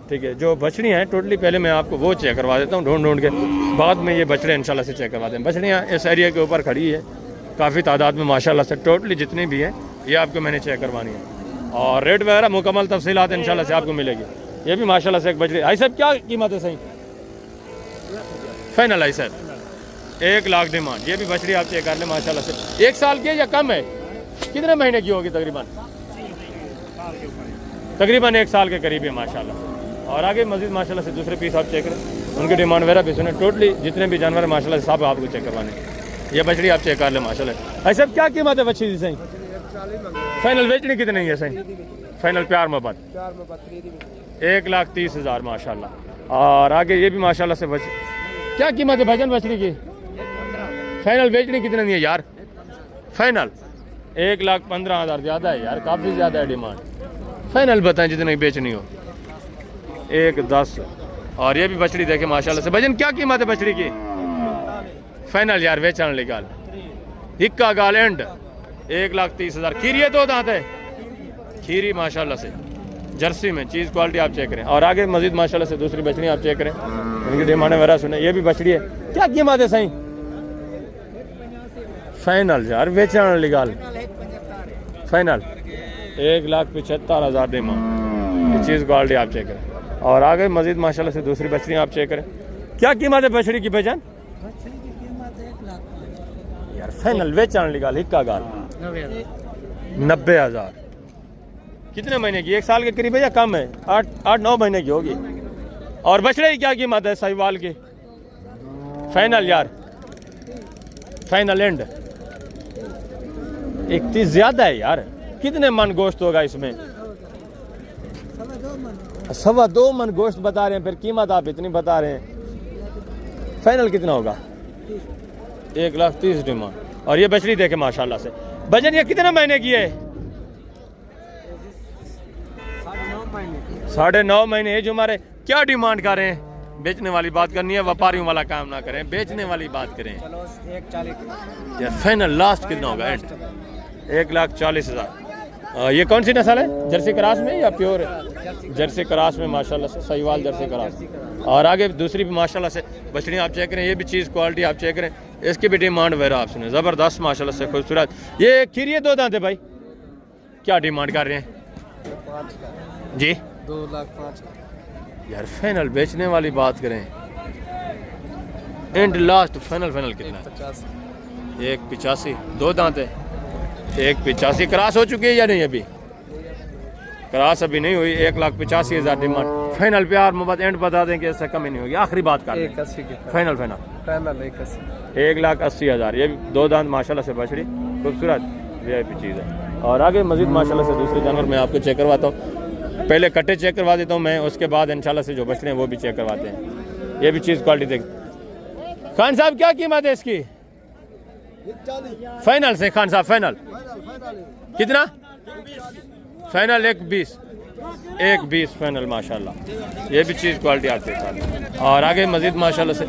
ठीक है। जो बछड़ी हैं टोटली पहले मैं आपको वो चेक करवा देता हूँ ढूंढ के, बाद में ये बछड़े इंशाल्लाह से चेक करवा दें। बछड़ियाँ इस एरिया के ऊपर खड़ी है काफ़ी तादाद में माशाल्लाह से। टोटली जितनी भी हैं ये आपको मैंने चेक करवानी है। और रेट वगैरह मुकम्मल तफसीलात इंशाल्लाह से आपको मिलेगी। ये भी माशाल्लाह से एक बछड़ी। आई साहब क्या कीमत है सही? फाइनल आई साहब 1,00,000 डिमांड। ये भी बछड़ी आप चेक कर लें माशाल्लाह से। 1 साल की या कम है? कितने महीने की होगी तकरीबन? तकरीबन 1 साल के करीब है माशाल्लाह। और आगे मजीद माशाल्लाह से दूसरे पीस आप चेक करें, उनकी डिमांड वगैरह भी सुने। टोटली जितने भी जानवर माशाल्लाह से सब आपको चेक करवाने। ये बछड़ी आप चेक कर लें माशाल्लाह। आई साहब क्या कीमत है बछड़ी सही? फाइनल बेचनी कितने की है सही? फाइनल प्यार मोहब्बत 1,30,000 माशाल्लाह। और आगे ये भी माशाल्लाह से क्या कीमत है भजन बछड़ी की? फाइनल बेचनी कितने की है यार? फाइनल 1,15,000। ज़्यादा है यार, काफ़ी ज़्यादा है डिमांड। फाइनल बताएं जितने की बेचनी हो। 1,10,000। और ये भी बछड़ी देखे माशाल्लाह से। भजन क्या कीमत है बछड़ी की? फाइनल यार बेचने निकाल। हिक्का गाल एंड 1,30,000। खीरी है, 2 दांत है खीरी माशाल्लाह से, जर्सी में। चीज़ क्वालिटी आप चेक करें। और आगे मजीद माशाल्लाह से दूसरी बछड़ी आप चेक करें, उनकी डिमांड वगैरह सुने। ये भी बछड़ी है। क्या कीमत है सही? फाइनल यार बेचने निकाल। Final 1,75,000 demand. ये चीज़ क्वालिटी आप चेक करें। और आगे मजीद माशाल्लाह से दूसरी बछड़ी आप चेक करें। क्या कीमत है बछड़ी की बेचन? यार फाइनल बेचने निकाल। हिक्का गाल 90,000। कितने महीने की? 1 साल के करीब है या कम है? 8-9 महीने की होगी। और बछड़े की क्या कीमत है साहिवाल की? फाइनल यार फाइनल एंड 31। ज़्यादा है यार। कितने मन गोश्त होगा इसमें? 2.25 मन गोश्त बता रहे हैं, फिर कीमत आप इतनी बता रहे हैं। फाइनल कितना होगा? 1,30,000 डिमांड। और ये बछड़ी देखे माशाल्लाह से। वजन ये कितने महीने की है? 9.5 महीने। ये जो हमारे क्या डिमांड कर रहे हैं? बेचने वाली बात करनी है, व्यापारियों वाला काम ना करें, बेचने वाली बात करें। चलो 1,40,000। यार फाइनल लास्ट कितना होगा? एंड 1,40,000। ये कौन सी नस्ल है? जर्सी क्रॉस में या प्योर? जर्सी क्रॉस में माशाल्लाह से, सहीवाल जर्सी क्रॉस। और आगे दूसरी भी माशाल्लाह से बछड़ियाँ आप चेक करें। ये भी चीज़ क्वालिटी आप चेक करें, इसकी भी डिमांड वगैरह आप सुने। ज़बरदस्त माशाल्लाह से खूबसूरत। ये खीरी है, 2 दांत है भाई। क्या डिमांड कर रहे हैं जी? 2,05,000। यार फाइनल बेचने वाली बात करें, एंड लास्ट फाइनल कितना है? 1,85। 2 दांत है। 1,85 क्रॉस हो चुकी है या नहीं? अभी क्रॉस अभी नहीं हुई। 1,85,000 डिमांड। फाइनल प्यार मोहब्बत एंड बता दें कि इससे कम ही नहीं होगी। आखिरी बात कर 1,80 की। फाइनल 1,80,000। ये भी 2 दांत माशाल्लाह से बछड़ी, खूबसूरत VIP चीज़ है। और आगे मजीद माशाल्लाह से दूसरे जानवर मैं आपको चेक करवाता हूँ। पहले कट्टे चेक करवा देता हूँ मैं, उसके बाद इंशाल्लाह से जो बछड़े हैं वो भी चेक करवाते हैं। ये भी चीज़ क्वालिटी देख। खान साहब क्या कीमत है इसकी? फाइनल से खान साहब फाइनल कितना? फाइनल 1,20 फाइनल माशाल्लाह। ये भी चीज़ क्वालिटी आती है। और आगे मजीद माशाल्लाह से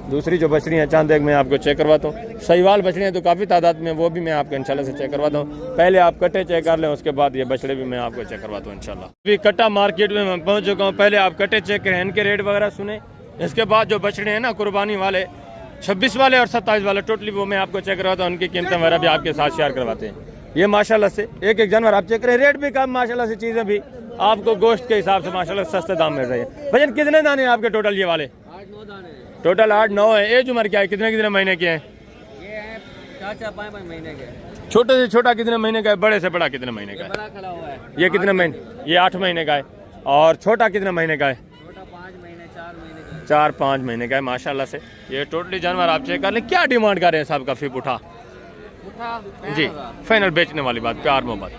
दूसरी जो बछड़ी हैं चांद एक मैं आपको चेक करवाता हूँ। सहीवाल बछड़ियाँ तो काफ़ी तादाद में, वो भी मैं आपको इंशाल्लाह से चेक करवाता हूँ। पहले आप कट्टे चेक कर लें, उसके बाद ये बछड़े भी मैं आपको चेक करवाता हूँ इंशाल्लाह। अभी कट्टा मार्केट में मैं पहुँच चुका हूँ। पहले आप कट्टे चेक करें, इनके रेट वगैरह सुने, इसके बाद जो बछड़े हैं ना कुर्बानी वाले 26 वाले और 27 वाले टोटली वो मैं आपको चेक करवाता हूँ। उनकी कीमतें वगैरह भी आपके साथ शेयर करवाते हैं। ये माशाल्लाह से एक एक जानवर आप चेक करें, रेट भी कम माशाल्लाह से, चीज़ें भी आपको गोश्त के हिसाब से माशाल्लाह सस्ते दाम मिल रहे हैं। भजन कितने दाने हैं आपके टोटल ये वाले? 8-9 दाने हैं। टोटल 8-9 है। एज उम्र क्या है, कितने कितने महीने के हैं? ये है 4-5 महीने के। छोटे से छोटा कितने महीने का है, बड़े से बड़ा कितने महीने का है? बड़ा खड़ा हुआ है। ये कितने महीने? ये 8 महीने का है। और छोटा कितने महीने का है? छोटा 5 महीने 4 महीने का। 4-5 महीने का है माशाल्लाह से। ये टोटली जानवर आप चेक कर लें। क्या डिमांड कर रहे हैं साहब का फीप उठा? जी फाइनल बेचने वाली बात, प्यार मोहब्बत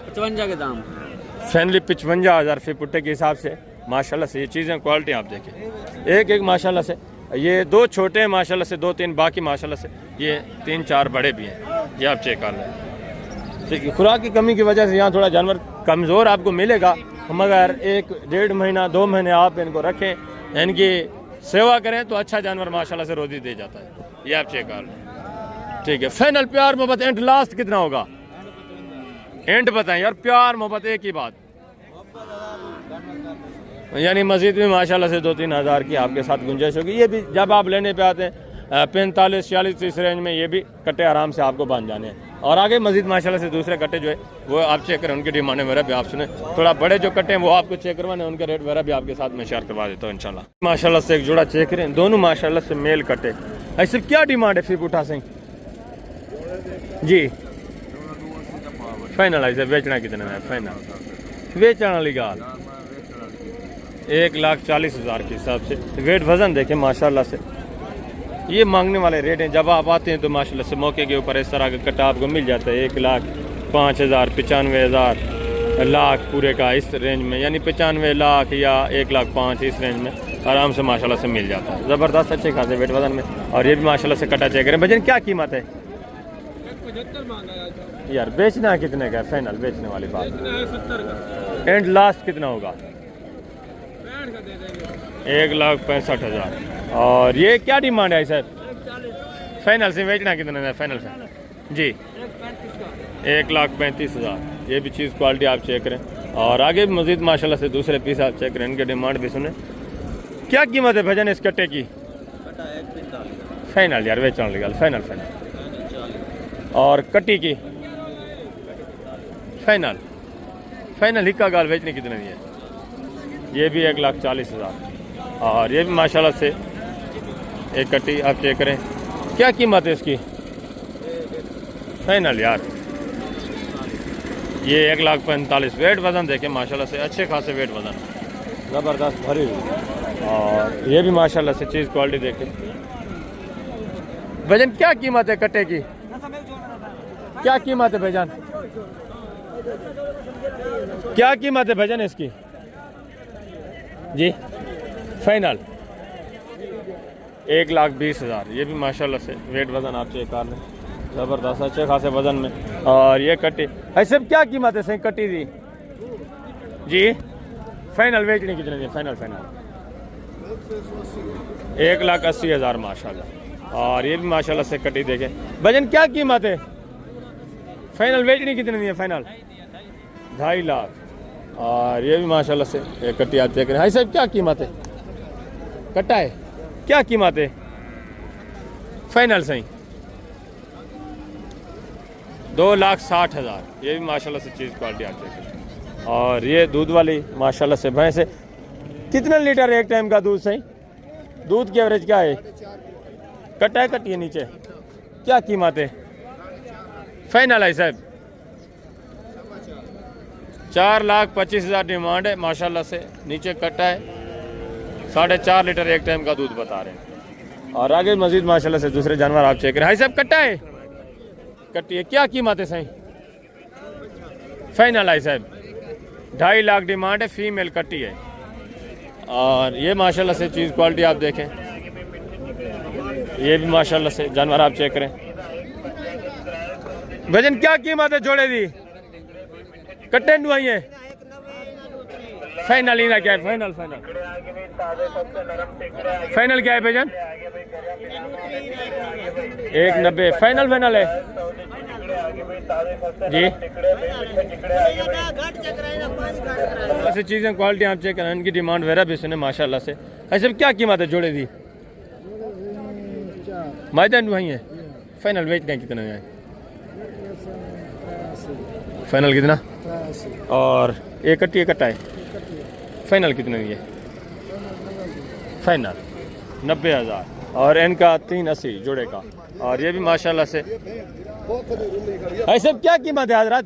55 के दाम। फाइनली 55,000 फी पुट्टे के हिसाब से माशाल्लाह से। ये चीज़ें क्वालिटी आप देखें, एक एक माशाल्लाह से। ये 2 छोटे हैं माशाल्लाह से, 2-3 बाकी माशाल्लाह से, ये 3-4 बड़े भी हैं। ये आप चेक कर लें। ठीक है, खुराक की कमी की वजह से यहाँ थोड़ा जानवर कमज़ोर आपको मिलेगा, मगर 1-1.5 महीना 2 महीने आप इनको रखें, इनकी सेवा करें तो अच्छा जानवर माशाल्लाह से रोज़ी दे जाता है। ये आप चेक कर लें। ठीक है, फाइनल प्यार मोहब्बत एंड लास्ट कितना होगा? एंड बताएं यार, प्यार मोहब्बत एक ही बात, यानी मस्जिद में माशाल्लाह से 2-3 हज़ार की आपके साथ गुंजाइश होगी। ये भी जब आप लेने पे आते हैं 45-46 इस रेंज में, ये भी कट्टे आराम से आपको बांध जाने हैं। और आगे मस्जिद माशाल्लाह से दूसरे कट्टे जो है वो आप चेक करें, उनकी डिमांड वगैरह भी आप सुने। थोड़ा बड़े जो कट्टे हैं वो आपको चेक करवाने, उनके रेट वगैरह भी आपके साथ में शेयर करवा देता हूँ इंशाल्लाह। माशाल्लाह से एक जोड़ा चेक करें, दोनों माशाल्लाह से मेल कट्टे। ऐसे क्या डिमांड है फिर उठा से जी? फाइनल ऐसे बेचना कितने में? फाइनल बेचने वाली गाल 1,40,000 के हिसाब से। वेट वजन देखें माशाल्लाह से, ये मांगने वाले रेट हैं। जब आप आते हैं तो माशाल्लाह से मौके के ऊपर इस तरह का कट्टा आपको मिल जाता है। 1,05,000, 95,000, लाख पूरे का इस रेंज में, यानी 95 लाख या 1,05,000 इस रेंज में आराम से माशाल्लाह से मिल जाता है। ज़बरदस्त अच्छे खासे वेट वजन में। और ये भी माशाल्लाह से कट्टा चेक करें। भजन क्या कीमत है यार? बेचना है कितने का? फाइनल बेचने वाली बात, 70 का। एंड लास्ट कितना होगा? 1,65,000। और ये क्या डिमांड है सर? फाइनल से बेचना कितने का? फाइनल से जी 1,35,000। ये भी चीज़ क्वालिटी आप चेक करें। और आगे भी मज़ीद माशाल्लाह से दूसरे पीस आप चेक करें, इनके डिमांड भी सुने। क्या कीमत है भजन इस कट्टे की? फाइनल यार बेचने वाली गल, फाइनल फाइनल। और कट्टी की फाइनल फाइनल हिक्का गाल बेचने कितने की है? ये भी 1,40,000। और ये भी माशाल्लाह से एक कट्टी आप चेक करें। क्या कीमत है इसकी? फाइनल यार ये 1,45,000। वेट वजन देखें माशाल्लाह से, अच्छे खासे वेट वजन, ज़बरदस्त भरी हुई। और ये भी माशाल्लाह से चीज़ क्वालिटी देखें। भजन क्या कीमत है कट्टे की? क्या कीमत है भाईजान? क्या कीमत है भजन इसकी जी? फाइनल 1,20,000। ये भी माशाल्लाह से वेट वजन आप चेक कर लें, ज़बरदस्त अच्छे खासे वजन में। और ये कट्टी ऐसे क्या कीमत है सही कट्टी दी जी? फाइनल बेचने कितने दी? फाइनल फाइनल 1,80,000 माशाल्लाह। और ये भी माशाल्लाह से कट्टी देखें। भजन क्या कीमत है? फाइनल बेचनी कितने दी है? फाइनल 2.5 लाख। और ये भी माशाल्लाह से एक कट्टी आप चेक रहे हैं। भाई साहब क्या कीमत है? कट्टा है, क्या कीमत है? फाइनल सही 2,60,000। ये भी माशाल्लाह से चीज़ क्वालिटी आप चेक करें। और ये दूध वाली माशाल्लाह से भैंस है। कितना लीटर एक टाइम का दूध सही? दूध की एवरेज क्या है? कट्टा है, कट्टी है नीचे। क्या कीमत है? फाइनल है साहब 4,25,000 डिमांड है माशाल्लाह से। नीचे कट्टा है, 4.5 लीटर एक टाइम का दूध बता रहे हैं। और आगे मजीद माशाल्लाह से दूसरे जानवर आप चेक करें। भाई साहब कट्टा है, कट्टी है, क्या कीमत है सही? फाइनल है साहब 2.5 लाख डिमांड है, फीमेल कट्टी है। और ये माशाल्लाह से चीज़ क्वालिटी आप देखें। ये भी माशाल्लाह से जानवर आप चेक करें। भजन क्या कीमत है जोड़े दी? कट्टे नुआई है फाइनल ही ना क्या है, फाइनल फाइनल फाइनल क्या है भाईजान? 190 फाइनल फाइनल है जी। ऐसी चीज़ें क्वालिटी आप चेक करें, इनकी डिमांड वगैरह भी सुने माशाल्लाह से। ऐसे क्या कीमत है जोड़े दी? मैदान वही है। फाइनल बेचते हैं कितना है? फाइनल कितना? और एक कट्टा है। फाइनल कितना है? फाइनल 90,000 और इनका 380 जोड़े का। और ये भी माशाल्लाह से ऐसे क्या कीमत है हजरत?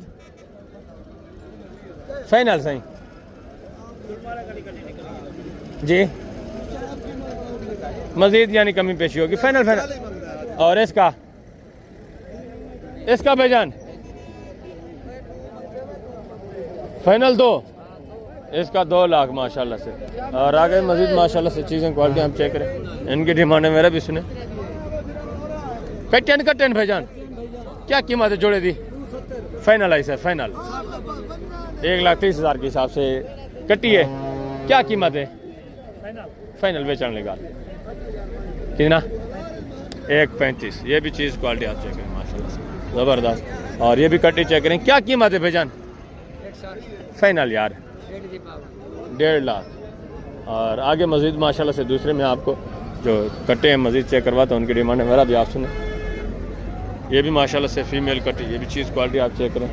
फाइनल सही जी, मजीद यानी कमी पेशी होगी। Final final. और इसका भाईजान फाइनल 2, इसका 2 लाख माशाल्लाह से। और आगे मजीद माशाल्लाह से चीज़ें क्वालिटी हम चेक करें, इनकी डिमांड है मेरा भी सुने। कटेन भाईजान क्या कीमत है जोड़े दी? फाइनल है सर, फाइनल 1,30,000 के हिसाब से कट्टी है। क्या कीमत है? फाइनल बेचने लगा कितना? 1,35। ये भी चीज़ क्वालिटी आप चेक करें माशाल्लाह से ज़बरदस्त। और ये भी कट्टी चेक करें, क्या कीमत है भाईजान? फाइनल यार 1.5 लाख। और आगे मजीद माशाल्लाह से दूसरे में आपको जो कट्टे हैं मजीद चेक करवाता हूँ, उनकी डिमांड है मेरा भी आप सुने। ये भी माशाल्लाह से फीमेल कट्टी, ये भी चीज़ क्वालिटी आप चेक करें।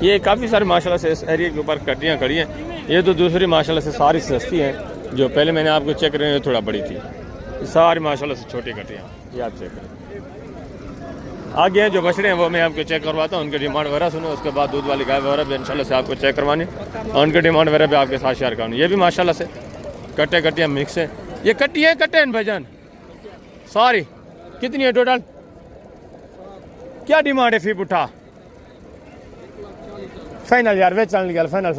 ये काफ़ी सारे माशाल्लाह से इस एरिया के ऊपर कट्टियाँ खड़ी हैं। ये तो दूसरी माशाल्लाह से सारी सस्ती हैं, जो पहले मैंने आपको चेक करें थोड़ा बड़ी थी। सारी माशाल्लाह से छोटी कट्टियाँ ये आप चेक करें। आगे हैं जो बछड़े हैं वो मैं आपको चेक करवाता हूँ, उनकी डिमांड वगैरह सुनो। उसके बाद दूध वाली गाय वगैरह भी इंशाल्लाह से आपको चेक करवानी और उनकी डिमांड वगैरह भी आपके साथ शेयर करवानी। ये भी माशाल्लाह से कट्टियाँ मिक्स हैं। ये कट्टी है कट्टे हैं भाईजान सारी? कितनी है टोटल? क्या डिमांड है फी पुठा? फाइनल यार बेचने लगा, फाइनल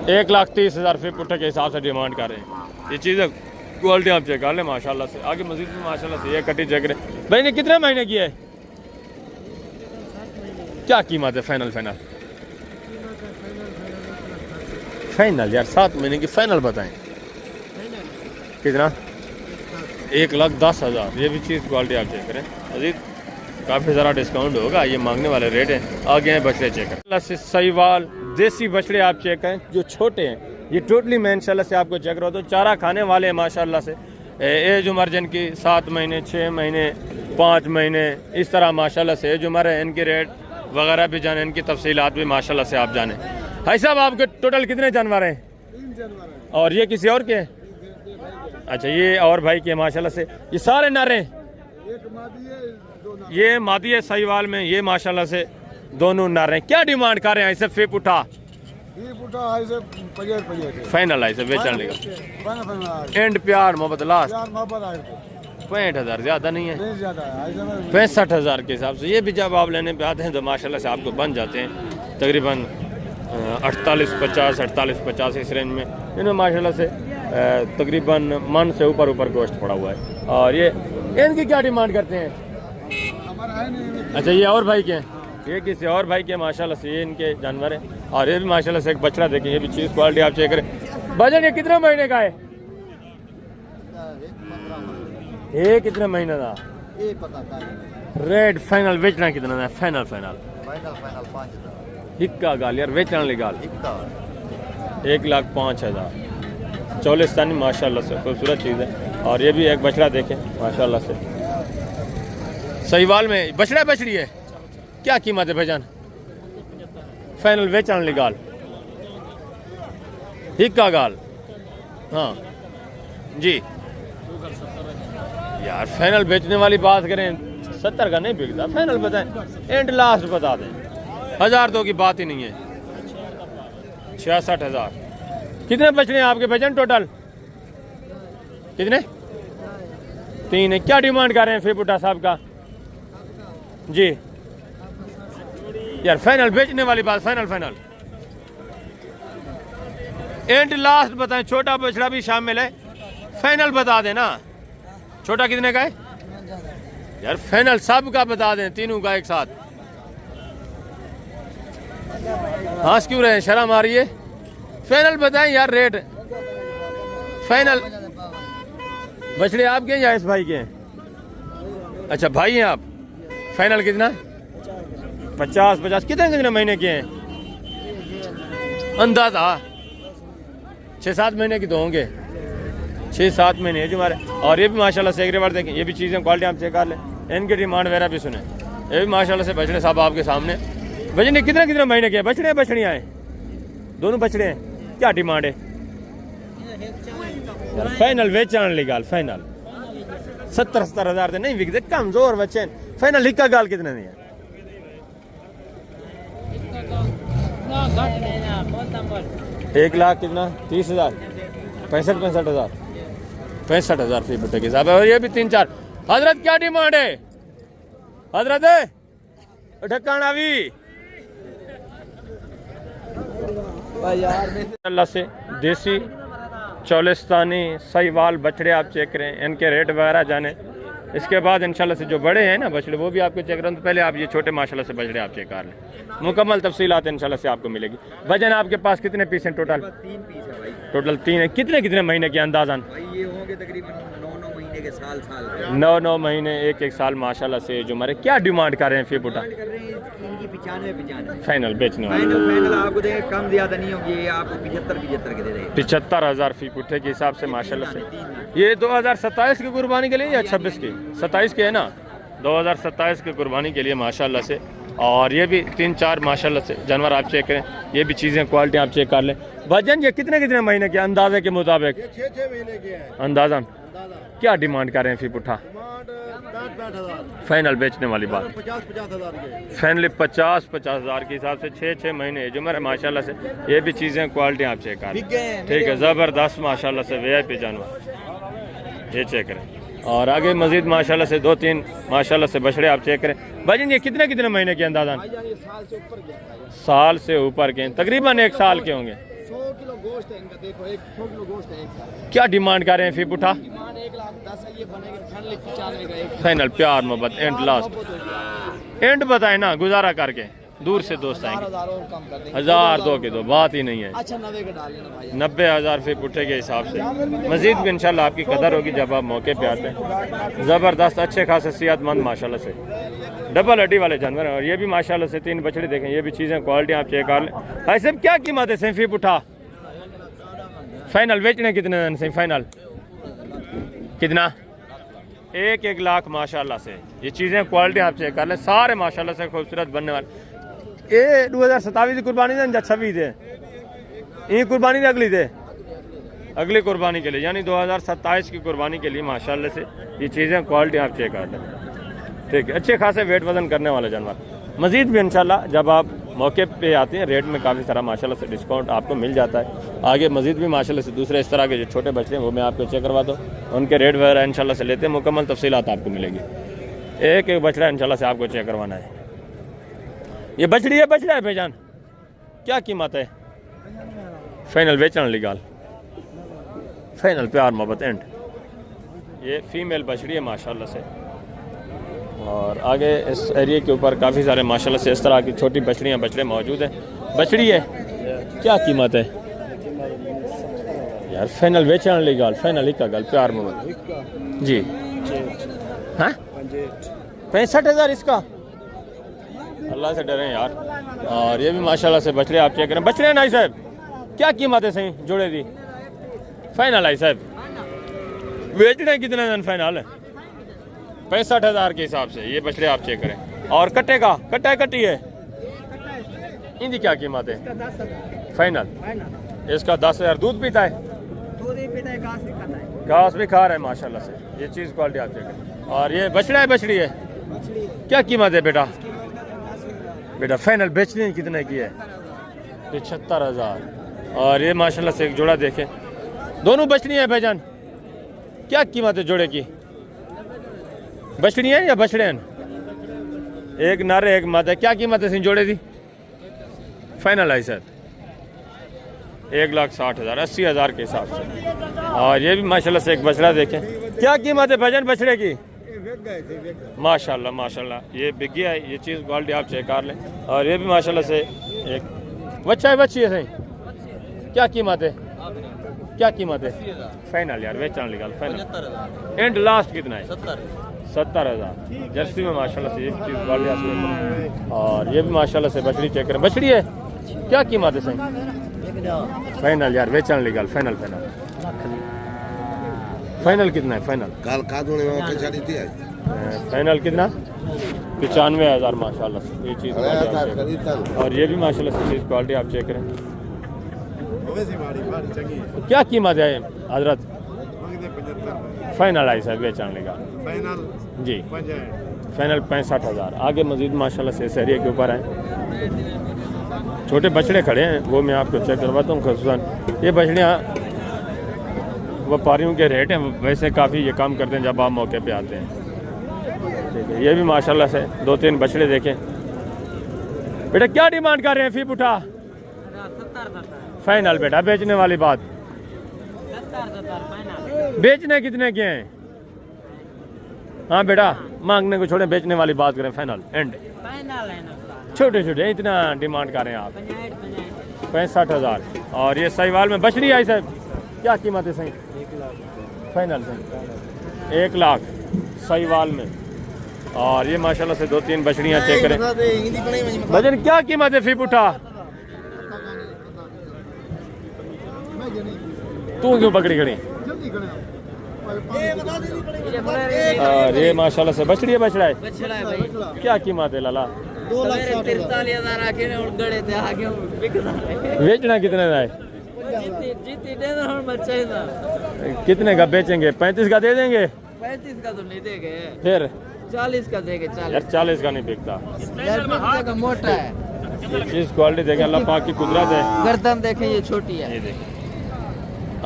1,30,000 फी पुठे के हिसाब से डिमांड कर रहे हैं। ये चीज़ें क्वालिटी आप चेक कर लें माशाल्लाह से। आगे मजीद में माशाल्लाह से ये कट्टी चेक करें। भाई ने कितने महीने की है? क्या कीमत है? फाइनल फाइनल यार 7 महीने की फाइनल बताएं कितना? 1,10,000। ये भी चीज़ क्वालिटी आप चेक करें। मजीद काफ़ी ज़रा डिस्काउंट होगा, ये मांगने वाले रेट हैं। आगे हैं बछड़े चेक करें। सहीवाल देसी बछड़े आप चेक करें जो छोटे हैं। ये टोटली मैं इंशाल्लाह से आपको चेक करा तो चारा खाने वाले हैं माशाल्लाह से। एज उम्र जिनकी 7 महीने 6 महीने 5 महीने इस तरह माशाल्लाह से एज उम्र है। इनके रेट वगैरह भी जाने, इनकी तफसीलात भी माशाल्लाह से आप जाने। भाई साहब आपके टोटल कितने जानवर हैं? 3 जानवर। और ये किसी और के हैं? अच्छा ये और भाई के माशाल्लाह से। ये सारे नर हैं? एक मादी है, 2 नर। ये मादी है सहीवाल में, ये माशाल्लाह से दोनों नर हैं। क्या डिमांड कर रहे हैं ऐसे? फेप उठा फाइनल है बेचने लगा। एंड प्यार मोहब्बत लास्ट 65,000 ज़्यादा नहीं है, 65,000 के हिसाब से। ये भी जब आप लेने पे आते हैं तो माशाल्लाह से आपको बन जाते हैं तकरीबन 48-50 इस रेंज में। इनमें माशाल्लाह से तकरीबन मन से ऊपर गोश्त पड़ा हुआ है। और ये इनकी क्या डिमांड करते हैं? अच्छा ये और भाई के हैं? ये किसी और भाई के माशाल्लाह से ये इनके जानवर हैं। और ये भी माशाल्लाह से एक बछड़ा देखें, ये भी चीज़ क्वालिटी आप चेक करें। वजन ये कितने महीने का है? ये कितने महीने का? रेट फाइनल बेचना कितना है? फाइनल 5,000 हिक्का गाल यार बेचने लगी गाल 1,05,000 चौलिस्तानी माशाल्लाह से खूबसूरत चीज़ है। और ये भी एक बछड़ा देखें माशाल्लाह से सहीवाल में बछड़ा बछड़ी है। क्या कीमत है भाईजान? फाइनल बेचने लगी गाल हिक्का गाल। हाँ जी यार फाइनल बेचने वाली बात करें 70 का नहीं बिकता। फाइनल बताएं, एंड लास्ट बता दें। 1,000 तो की बात ही नहीं है। 66,000। कितने बचने हैं आपके भाईजान टोटल? कितने? 3 है। क्या डिमांड कर रहे हैं फेपुटा साहब का? जी यार फाइनल बेचने वाली बात। फाइनल एंड लास्ट बताएं। छोटा बछड़ा भी शामिल है। फाइनल बता देना। छोटा कितने का है यार? फाइनल सब का बता दें, तीनों का एक साथ। हंस क्यों रहे हैं, शर्म आ रही है? फाइनल बताएं यार रेट, फाइनल। बछड़े आपके हैं या इस भाई के हैं? अच्छा भाई हैं आप। फाइनल कितना? 50 कितने महीने के हैं अंदाजा? 6-7 महीने की तो होंगे, 6-7 महीने जो हमारे। और ये भी माशाल्लाह से एग्रीवर देखें, ये भी चीज़ें क्वालिटी आप चेक कर लें, इनकी डिमांड वगैरह भी सुने। ये भी माशाल्लाह से बछड़े साहब आपके सामने। बछड़े कितने महीने के हैं? बछड़े बछड़ियाँ हैं, दोनों बछड़े हैं। क्या डिमांड है? फाइनल वेचान ली गाल, फाइनल 70-70 हज़ार से नहीं बिकते, कमजोर बच्चे। फाइनल हिक्का गाल कितने नहीं है? 1 लाख कितना? 30,000, 65,000 65,000 फी बुट्टे के हिसाब है। और ये भी 3-4। हजरत क्या डिमांड है हजरत? ढक्काना भी अल्लाह से देसी चौलिस्तानी सहीवाल बछड़े आप चेक करें, इनके रेट वगैरह जाने। इसके बाद इंशाल्लाह से जो बड़े हैं ना बछड़े वो भी आपको चेक करें। तो पहले आप ये छोटे माशाल्लाह से बछड़े आप चेक कर लें, मुकम्मल तफसीलात इंशाल्लाह से आपको मिलेगी। वजन आपके पास कितने पीस हैं टोटल? 3 पीस है भाई। टोटल 3 है। कितने महीने के अंदाज़न? भाई ये होंगे तकरीबन 9 महीने के, साल के। 9 महीने 1 साल माशाल्लाह से। जो हमारे क्या डिमांड कर रहे हैं फी बुटा? कर रहे हैं इनकी 95 फाइनल बेचने वाले फाइनल आपको दे, कम ज्यादा नहीं होंगे, ये आपको 75 के दे देंगे। 75,000 फी पुट्ठे के हिसाब से माशाल्लाह से। ये 2027 की कुर्बानी के लिए या 26 की? 27 के है ना, 2027 की कुर्बानी के लिए माशाल्लाह से। और ये भी 3-4 माशाल्लाह से जानवर आप चेक करें, ये भी चीज़ें क्वालिटी आप चेक कर लें। वजन ये कितने महीने के अंदाजे के मुताबिक? 6 महीने के हैं अंदाजन क्या डिमांड कर रहे हैं फी पुट्ठा? 60-60 फाइनल बेचने वाली बात 50-50 हज़ार के। फाइनली 50-50 हज़ार के हिसाब से 6 महीने जो मेरे माशाल्लाह से। ये भी चीज़ें क्वालिटी आप चेक कर लें, ठीक है, ज़बरदस्त माशाल्लाह से VIP जानवर ये चेक करें। और आगे मजीद माशाल्लाह से 2-3 माशाल्लाह से बछड़े आप चेक करें। भाईजान ये कितने महीने के अंदाज़न? साल से ऊपर के, तकरीबन 1 साल के होंगे। 100 किलो गोश्त है इनका, देखो 100 किलो गोश्त है। क्या डिमांड कर रहे हैं फी पुट्ठा? 1,10,000 है, ये बनेगा 95 का एक। फाइनल प्यार मोहब्बत एंड लास्ट एंड बताए ना, गुजारा करके दूर से दोस्त आएंगे। 1,000 और कम कर देंगे। 1,000 2 की तो बात ही नहीं है। अच्छा 90 का डाल लेना भाई। 90,000 फी पुट्ठे के हिसाब से। मजीद भी इंशाल्लाह आपकी कदर होगी जब आप मौके पे आते हैं। ज़बरदस्त अच्छे खासे सेहतमंद माशाल्लाह से डबल हड्डी वाले जानवर हैं। और ये भी माशाल्लाह से 3 बछड़े देखें, ये भी चीज़ें क्वालिटी आप चेक कर लें। भाई साहब क्या कीमत है सही फी पुट्ठा? फाइनल बेचने कितने दिन सही? फाइनल कितना? 1 लाख माशाल्लाह से। ये चीज़ें क्वालिटी आप चेक कर लें, सारे माशाल्लाह से खूबसूरत बनने वाले। ये 2027 की कुर्बानी दे या 26 दे? ये कुर्बानी दे अगली दे, अगली कुर्बानी के लिए, यानी 2027 की कुर्बानी के लिए माशाल्लाह से ये चीज़ें क्वालिटी आप चेक कर लें, ठीक है। अच्छे खासे वेट वजन करने वाले जानवर। मज़ीद भी इंशाल्लाह जब आप मौके पे आते हैं रेट में काफ़ी सारा माशाल्लाह से डिस्काउंट आपको मिल जाता है। आगे मज़ीद भी माशाल्लाह से दूसरे इस तरह के जो छोटे बच्चे हैं वो मैं आपको चेक करवा दूँ, उनके रेट वगैरह इंशाल्लाह से लेते हैं, मुकम्मल तफसीलात आपको मिलेगी। एक बछड़ा इंशाल्लाह से आपको चेक करवाना है। ये बछड़ी है, बछड़ा है भाईजान, क्या कीमत है? फाइनल बेचने वाली गाल, फाइनल प्यार मोहब्बत एंड। ये फीमेल बछड़ी है माशाल्लाह से। और आगे इस एरिया के ऊपर काफ़ी सारे माशाल्लाह से इस तरह की छोटी बछड़ियाँ बछड़े मौजूद हैं। बछड़ी है, क्या कीमत है यार? फाइनल बेचने वाली गाल, फाइनल ही का गाल प्यार मोहब्बत जी। हाँ 65,000 इसका, अल्लाह से डरें यार। और ये भी माशाल्लाह से बछड़े आप चेक करें। बछड़े नहीं साहब, क्या कीमत है सही जोड़े दी? फाइनल आई साहब, बेचने कितने दिन फाइनल है? 65,000 के हिसाब से ये बछड़े आप चेक करें। और कट्टे का कट्टा है, कट्टी है, इनकी क्या कीमत है? फाइनल इसका 10,000। दूध पीता है, घास भी खा रहा है माशाल्लाह से। ये चीज़ क्वालिटी आप चेक करें। और ये बछड़ा है, बछड़ी है, क्या कीमत है बेटा? बेटा फाइनल बेचने कितने की है? 75,000। और ये माशाल्लाह से एक जोड़ा देखें, दोनों बछड़ियाँ हैं भाईजान, क्या कीमत है जोड़े की? बछड़ियाँ या बछड़े हैं? एक नर एक मादा, क्या कीमत है जोड़े दी? फाइनल आई सर 1,60,000 80,000 के हिसाब से। और ये भी माशाल्लाह से एक बछड़ा देखें, क्या कीमत है भाईजान बछड़े की? माशाल्लाह माशाल्लाह ये बिक गया है। ये चीज़ क्वालिटी आप चेक कर लें। और ये भी माशाल्लाह से एक बच्चा है बच्ची है सही क्या कीमत है क्या कीमत है फाइनल यार वेचना निकाल फाइनल एंड लास्ट कितना है 70,000 जर्सी में माशाल्लाह से ये चीज़ बढ़िया से और ये भी माशाल्लाह से बछड़ी चेक करें बछड़ी है क्या कीमत है सही फाइनल यार वेचना निकाल फाइनल फाइनल फाइनल कितना है फाइनल फाइनल कितना 95,000 माशाल्लाह से ये चीज़ और ये भी माशाल्लाह से चीज़ क्वालिटी आप चेक करें क्या कीमत है हजरत फाइनल आई साहब बेचने लगा जी फाइनल 65,000 आगे मजीद माशाल्लाह से शहरिया के ऊपर है छोटे बछड़े खड़े हैं वो मैं आपको चेक करवाता हूँ खसूसन ये बछड़ियाँ व्यापारियों के रेट हैं वैसे काफ़ी ये काम करते हैं जब आप मौके पे आते हैं ठीक है ये भी माशाल्लाह से 2-3 बछड़े देखें बेटा क्या डिमांड कर रहे हैं फीप उठा फाइनल बेटा बेचने वाली बात बेचने कितने के हैं हाँ बेटा मांगने को छोड़े बेचने वाली बात करें फाइनल एंड छोटे छोटे इतना डिमांड कर रहे हैं आप 65,000 और ये सहीवाल में बछड़ी आई साहब क्या कीमत है सही फाइनल सही 1 लाख सहीवाल में और ये माशाल्लाह से 2-3 बछड़ियाँ चेक करें भजन क्या कीमत है फीप उठा तू क्यों पकड़ी खड़ी और ये माशाल्लाह से बछड़ी है बछड़ा है क्या कीमत है लाला 2,43,000 बेचना कितने का है कितने का बेचेंगे 35 का दे देंगे 35 का तो नहीं देंगे फिर 40 का देंगे यार 40 का नहीं बिकता का मोटा है चीज क्वालिटी देखें अल्लाह पाक की कुदरत है गर्दन देखें ये छोटी है ये देखें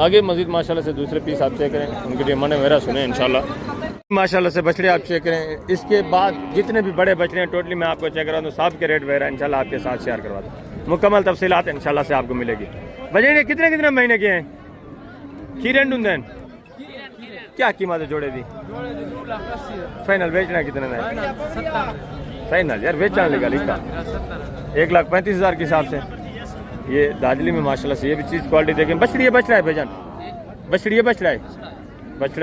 आगे मजीद माशाल्लाह से दूसरे पीस आप चेक करें उनके डिमांड मेरा सुने इंशाल्लाह माशाल्लाह से बछड़े आप चेक करें इसके बाद जितने भी बड़े बछड़े हैं टोटली मैं आपको चेक करा दूँ सब के रेट वगैरह इंशाल्लाह आपके साथ शेयर करवा दूँ मुकम्मल तफसीलात इंशाल्लाह से आपको मिलेगी बछड़े कितने कितने महीने के हैं खीरें डूंदेन क्या कीमत है जोड़े दी फाइनल बेचना कितने में फाइनल यार बेचना लेगा लिखा 1,35,000 के हिसाब से ये दादली में माशाल्लाह से ये भी चीज़ क्वालिटी देखें बछड़ी है बछड़ा है भाईजान बछड़ी है बछड़ा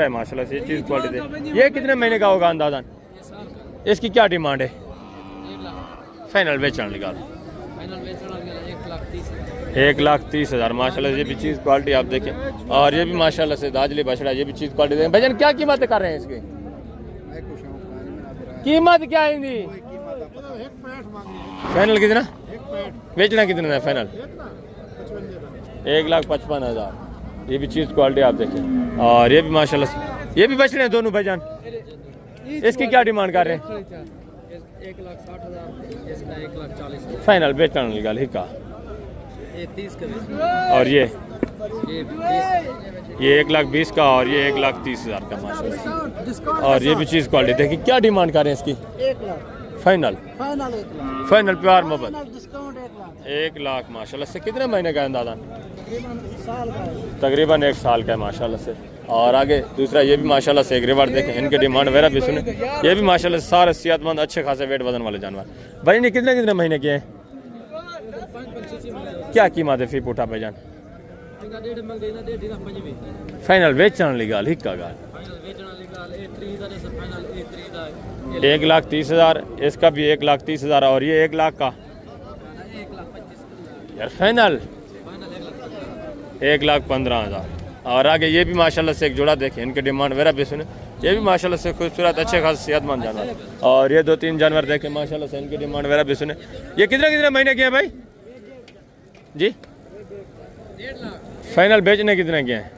है माशाल्लाह से ये चीज़ क्वालिटी देखें ये कितने महीने का होगा अंदाज़ा इसकी क्या डिमांड है फाइनल बेचना निकाल 1,30,000 माशाल्लाह ये भी चीज़ क्वालिटी आप देखें और ये भी माशाल्लाह से दादली बछड़ा ये भी चीज़ क्वालिटी देखें भाईजान क्या कीमत कर रहे हैं इसकी कीमत क्या है इनकी फाइनल कितना बेचना कितना है फाइनल 1,55,000 ये भी चीज़ क्वालिटी आप देखें और ये भी माशाल्लाह ये भी बछड़े हैं दोनों भाईजान इसकी क्या डिमांड कर रहे हैं 1,60,000 फाइनल बेचना निकाल ही का और ये 1,20,000 का और ये 1,30,000 का माशाल्लाह और ये भी चीज़ क्वालिटी देखिए क्या डिमांड कर रहे हैं इसकी फाइनल फाइनल प्यार मोहब्बत 1 लाख माशाल्लाह से कितने महीने का अंदाजा तकरीबन 1 साल का है माशाल्लाह से और आगे दूसरा ये भी माशाल्लाह से एक रिवार्ड देखें इनके डिमांड वगैरह भी सुने ये भी माशाल्लाह से सारे सेहतमंद अच्छे खासे वेट वजन वाले जानवर भाई ने कितने कितने महीने के हैं क्या कीमत है फी पुठा भाईजान फाइनल बेचना लीगल हिक्का गाल 1,30,000 इसका भी 1,30,000 और ये 1 लाख का यार फाइनल 1,15,000 और आगे ये भी माशाल्लाह से एक जोड़ा देखें इनके डिमांड वगैरह भी सुने ये भी माशाल्लाह से खूबसूरत अच्छे खास सेहतमंद जानवर और ये 2-3 जानवर देखें माशाल्लाह से इनके डिमांड वगैरह भी सुने ये कितने कितने महीने के हैं भाई जी फाइनल बेचने कितने के हैं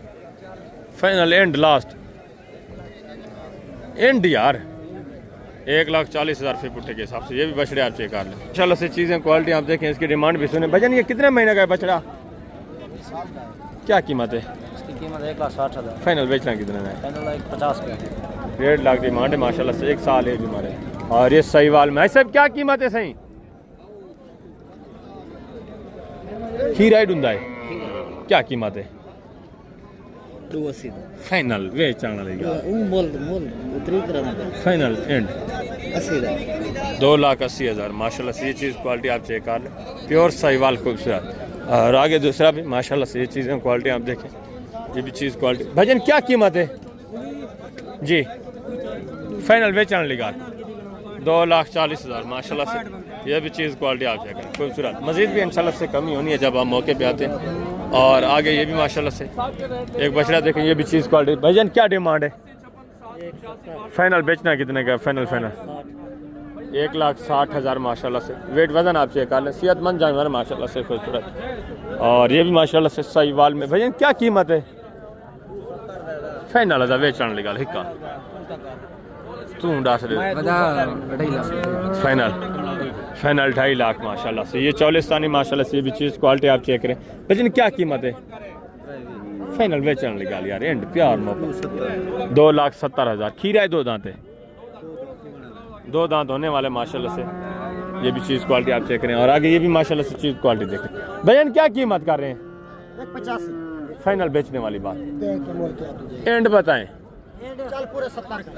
फाइनल एंड लास्ट एंड यार 1,40,000 फी पुट्ठे के हिसाब से ये भी बछड़े आप चेक कर लें इंशाल्लाह से चीज़ें क्वालिटी आप देखें इसकी डिमांड भी सुने भजन ये कितने महीने का है बछड़ा क्या कीमत है इसकी कीमत 1,60,000 फाइनल बेचना कितने में फाइनल 50 का 1.5 लाख डिमांड है माशाल्लाह से 1 साल है बीमार है और ये सहीवाल में सब क्या कीमत है सही खीर है डूंदा है क्या कीमत है 280 फाइनल वेचण वाली ॻाल्हि मोल उतरी तरह ना फाइनल एंड 80 2,80,000 माशाल्लाह से ये चीज़ क्वालिटी आप चेक कर लें प्योर साहिवाल खूबसूरत और आगे दूसरा भी माशाल्लाह से ये चीज़ें क्वालिटी आप देखें ये भी चीज़ क्वालिटी भजन क्या कीमत है जी फाइनल बेचने वाली गाल 2,40,000 माशाल्लाह से ये भी चीज़ क्वालिटी आप चेक करें खूबसूरत मज़ीद भी इंशाल्लाह से कमी होनी है जब आप मौके पे आते हैं और आगे ये भी माशाल्लाह से एक बछड़ा देखें ये भी चीज़ क्वालिटी भजन क्या डिमांड है फाइनल बेचना कितने का फाइनल 1,60,000 माशाल्लाह से वेट वजन आप चेक कर लें सेहतमंद जानवर माशाल्लाह से खूबसूरत और ये भी माशाल्लाह से साहिवाल में भजन क्या कीमत है फाइनल वेचने लगा हिक्का तू दस फाइनल 2.5 लाख माशाल्लाह से ये चौलिस्तानी माशाल्लाह से ये भी चीज़ क्वालिटी आप चेक करें भजन क्या कीमत है फाइनल बेचने लगा यार एंड प्यार मोहब्बत 2,70,000 खीरा है 2 दांत है 2 दांत होने वाले माशाल्लाह से ये भी चीज़ क्वालिटी आप चेक करें और आगे ये भी माशाल्लाह से चीज़ क्वालिटी देखें भजन क्या कीमत कर रहे हैं 185 फाइनल बेचने वाली बात एंड बताएं चल पूरे 70 का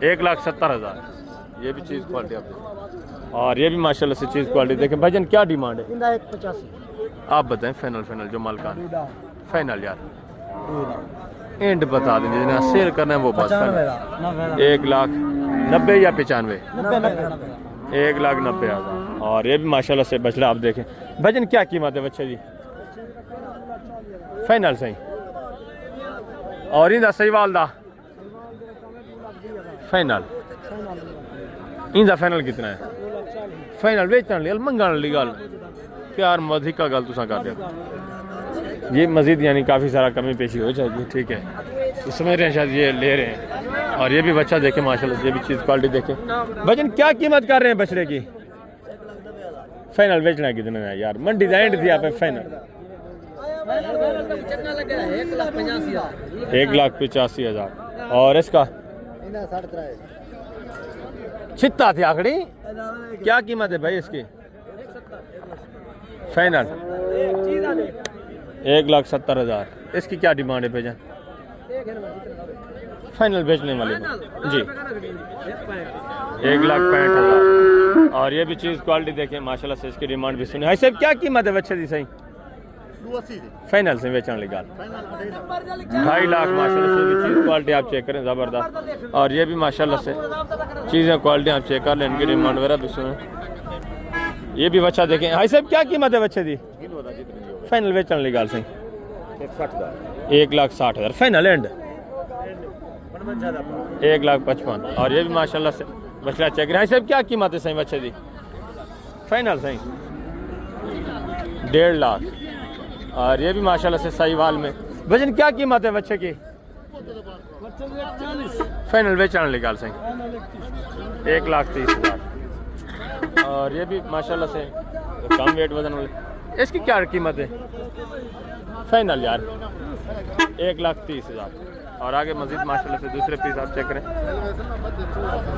1,70,000 ये भी चीज़ क्वालिटी आप देखें और ये भी माशाल्लाह से चीज़ क्वालिटी देखें भजन क्या डिमांड है 185 आप बताएं फाइनल जो माल का फाइनल यार एंड बता दें जिन्हें सेल करना है वो बात 1,90,000 या 95 1,90,000 और ये भी माशाल्लाह से बछड़ा आप देखें भजन क्या कीमत है बच्चे जी फाइनल सही और इंदा सही वालदा फाइनल इंदा फाइनल कितना है फाइनल बेचने वाली मंगने वाली गल प्यार मधिक का गल तुसा कर दिया ये मजीद यानी काफ़ी सारा कमी पेशी हो जाएगी ठीक है तो समझ रहे हैं शायद ये ले रहे हैं और ये भी बच्चा देखे माशाल्लाह से ये भी चीज़ क्वालिटी देखे भजन क्या कीमत कर रहे हैं बछड़े की फाइनल बेचना है कितने में यार मंडी का एंड दिया पे फाइनल 1,85,000 और इसका छित्ता थी आखिरी क्या कीमत है भाई इसकी फाइनल 1,70,000 इसकी क्या डिमांड है भैया फाइनल बेचने वाले जी 1,65,000 और ये भी चीज़ क्वालिटी देखें माशाल्लाह से इसकी डिमांड भी सुनी है साहब क्या कीमत है बच्चे दी सही फाइनल से बेचने वाली गाल 2.5 लाख माशाल्लाह से भी चीज़ क्वालिटी आप चेक करें ज़बरदस्त और ये भी माशाल्लाह से चीज़ें क्वालिटी आप चेक कर लें इनकी डिमांड वगैरह भी सुने ये भी बच्चा देखें भाई साहब क्या कीमत है बच्चे दी फाइनल बेचने वाली गाल सही 1,60,000 फाइनल एंड 1,55,000 और ये भी माशाल्लाह से बछड़ा चेक रहे हैं साहब क्या कीमत है सही बच्चे दी फाइनल सही 1.5 लाख और ये भी माशाल्लाह से साहिवाल में वजन क्या कीमत है बच्चे की फाइनल बेचने वाली गाल सही 1,30,000 और ये भी माशाल्लाह से कम वेट वजन वाले इसकी क्या कीमत है फाइनल यार 1,30,000 और आगे मजीद माशाल्लाह से दूसरे पीस आप चेक करें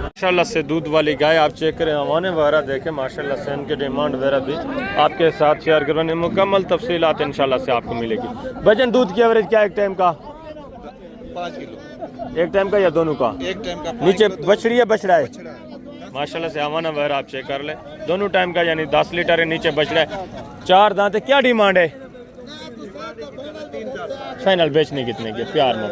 माशाल्लाह से दूध वाली गाय आप चेक करें हवाने वगैरह देखें माशाल्लाह से इनके डिमांड वगैरह भी आपके साथ शेयर करवाने मुकम्मल तफसीलात इंशाल्लाह से आपको मिलेगी वजन दूध की एवरेज क्या एक टाइम का 5 किलो एक टाइम का या दोनों का एक टाइम का नीचे बछड़ी है बछड़ा है माशाल्लाह से हवाना वगैरह आप चेक कर लें दोनों टाइम का यानी 10 लीटर है नीचे बछड़ा है 4 दांत है क्या डिमांड है फाइनल बेचने कितने के प्यार में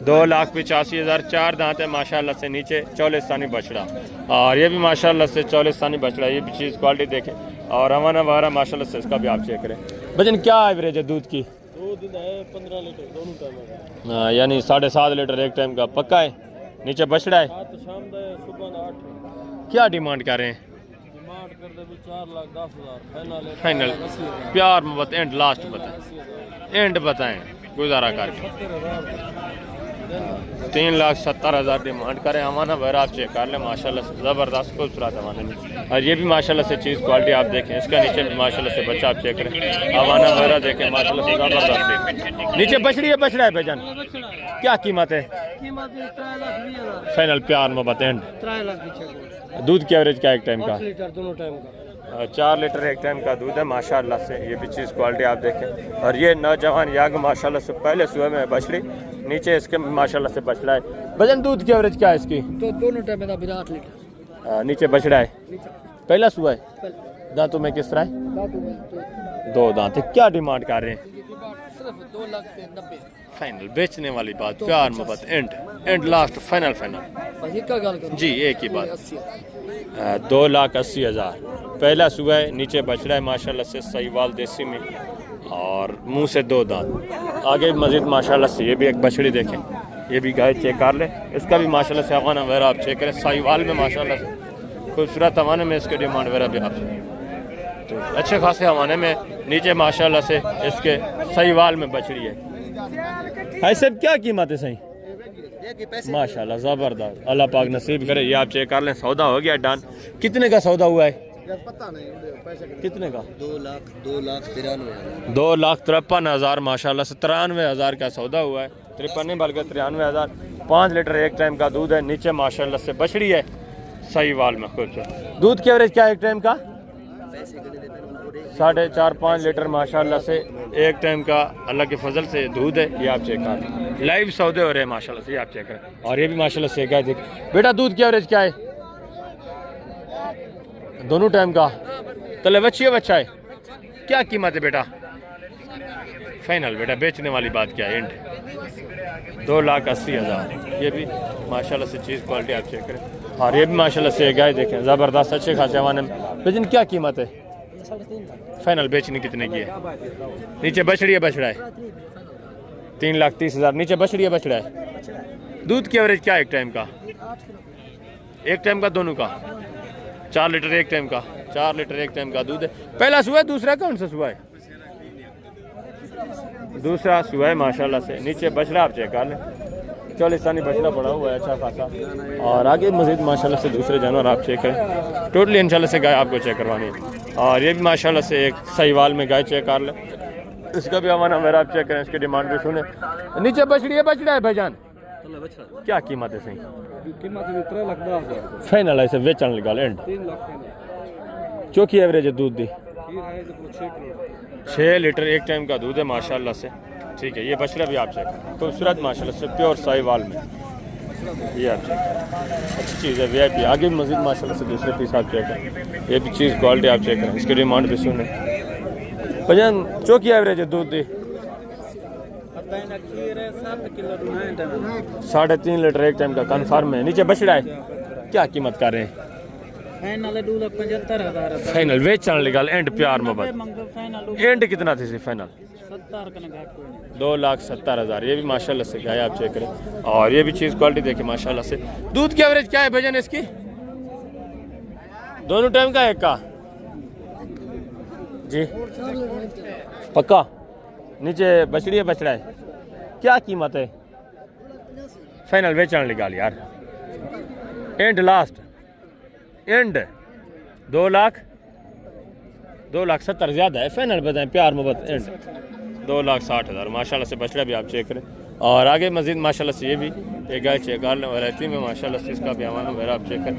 2,85,000 4 दांत है माशाल्लाह से नीचे चौलिस्तानी बछड़ा और ये भी माशाल्लाह से चौलिस्तानी बछड़ा ये भी चीज़ क्वालिटी देखें और हवाना वगैरह माशाल्लाह से इसका भी आप चेक करें वजन क्या एवरेज है दूध की 15 लीटर दोनों टाइम यानी 7.5 लीटर एक टाइम का पक्का है नीचे बछड़ा है शाम सुबह 8 क्या डिमांड कर रहे हैं 4,10,000 फाइनल प्यार मोहब्बत एंड लास्ट बताएं एंड बताएं गुजारा करके 3,70,000 डिमांड करें हमारा वगैरह आप चेक कर लें माशाल्लाह से ज़बरदस्त खूबसूरत हमारे में और ये भी माशाल्लाह से चीज़ क्वालिटी आप देखें इसका नीचे भी माशाल्लाह से बच्चा आप चेक करें हवाना वगैरह देखें माशाल्लाह से ज़बरदस्त है नीचे बछड़ी है बछड़ा है भाईजान क्या कीमत है फाइनल प्यार मोहब्बत एंड 3 लाख दूध की एवरेज क्या एक टाइम का लीटर दोनों टाइम का 4 लीटर एक टाइम का दूध है माशाल्लाह से। ये भी चीज़ क्वालिटी आप देखें। और ये नौजवान याग माशाल्लाह से पहले सुबह में बछड़ी, नीचे इसके माशाल्लाह से बछड़ा है। वजन दूध की एवरेज क्या है इसकी? तो दोनों टाइम में 8 लीटर नीचे बछड़ा है, पहला सुबह है। दांतों में किस तरह है? 2 दांत है। क्या डिमांड कर रहे हैं? सिर्फ 2,90,000 फाइनल बेचने वाली बात, प्यार मोहब्बत, एंड लास्ट फाइनल जी एक ही बात। 2,80,000 पहला सुबह है, नीचे बछड़ा है माशाल्लाह से सहीवाल देसी में और मुंह से 2 दांत। आगे मजीद माशाल्लाह से ये भी एक बछड़ी देखें, ये भी गाय चेक कर ले, इसका भी माशाल्लाह से हवाना वगैरह आप चेक करें। सहीवाल में माशाल्लाह से खूबसूरत हवाने में इसके डिमांड वगैरह भी आप तो अच्छे खासे हवाने में, नीचे माशाल्लाह से इसके सहीवाल में बछड़ी है। भाई साहब क्या कीमत है सही? माशाल्लाह ज़बरदस्त, अल्लाह पाक नसीब करे। ये आप चेक कर लें, सौदा हो गया डन। कितने का सौदा हुआ है? पता नहीं कितने का? 2,93,000 2,53,000 माशाल्लाह से 93,000 का सौदा हुआ है। 53 नहीं बल्कि 93,000। 5 लीटर एक टाइम का दूध है, नीचे माशाल्लाह से बछड़ी है सहीवाल में। खूबसूरत दूध की एवरेज क्या है एक टाइम का? 4.5-5 लीटर माशाल्लाह से एक टाइम का अल्लाह के फजल से दूध है। ये आप चेक करें, लाइव सौदे हो रहे हैं माशाल्लाह से, ये आप चेक करें। और ये भी माशाल्लाह से गाय देख बेटा, दूध की एवरेज क्या है दोनों टाइम का? तले बच्ची है, बच्चा है, क्या कीमत है बेटा? फाइनल बेटा, बेचने वाली बात क्या है? एंड 2,80,000। ये भी माशाल्लाह से चीज़ क्वालिटी आप चेक करें। और ये भी माशाल्लाह से गाय देखें, ज़बरदस्त अच्छे खासे हवाने में। लेकिन क्या कीमत है फाइनल बेचने कितने की है? नीचे बछड़ी है, बछड़ा है 3,30,000। नीचे बछड़ी है, बछड़ा है। दूध की एवरेज क्या है एक टाइम का? एक टाइम का दोनों का 4 लीटर एक टाइम का। 4 लीटर एक टाइम का दूध है। पहला सुबह, दूसरा कौन सा सुबह है? दूसरा सुबह है माशाल्लाह से। नीचे बछड़ा आप चेक कर लें, चालिस्तानी बछड़ा पड़ा हुआ है अच्छा खासा। और आगे मजीद माशाल्लाह से दूसरे जानवर आप चेक करें। टोटली इंशाल्लाह से गाय आपको चेक करवानी है। और ये भी माशाल्लाह से एक सहीवाल में गाय चेक कर लें, इसका भी हमारा मेरा आप चेक करें, इसकी डिमांड भी सुने। नीचे बछड़ी है, बछड़ा है भाईजान, क्या कीमत है सही? फाइनल ऐसे बेचने लगा एंड 3 लाख। चौकी एवरेज है दूध दी 6 लीटर एक टाइम का दूध है माशाल्लाह से। ठीक है, ये बछड़ा भी आप चेक करें, खूबसूरत माशाल्लाह से प्योर साहिवाल में। ये आप चेक करें, अच्छी चीज़ है VIP। आगे भी मजीद माशाल्लाह से दूसरे पीस आप चेक करें, ये भी चीज़ क्वालिटी आप चेक करें, इसकी डिमांड भी सुने। भजन चौकी एवरेज है दूध दी 3.5 लीटर एक टाइम का कन्फर्म है। नीचे बछड़ा है, क्या कीमत कर रहे हैं? फाइनल वेचने लगा एंड प्यार मोहब्बत। एंड कितना थी फाइनल? 2,70,000। ये भी माशाल्लाह से गाय आप चेक करें। और ये भी चीज़ क्वालिटी देखिए माशाल्लाह से। दूध की एवरेज क्या है भजन इसकी? दोनों टाइम का एक का जी पक्का? नीचे बछड़ी है, बछड़ा है, क्या कीमत है? फाइनल बेचने लगा यार एंड लास्ट एंड 2,70,000 ज़्यादा है। फाइनल बताएं प्यार मोहब्बत। एंड 2,60,000 माशाल्लाह से बछड़ा भी आप चेक करें। और आगे मजीद माशाल्लाह से ये भी एक गाय चेक कर लें, वैरायटी में माशाल्लाह से इसका भी हवाना वगैरह आप चेक करें।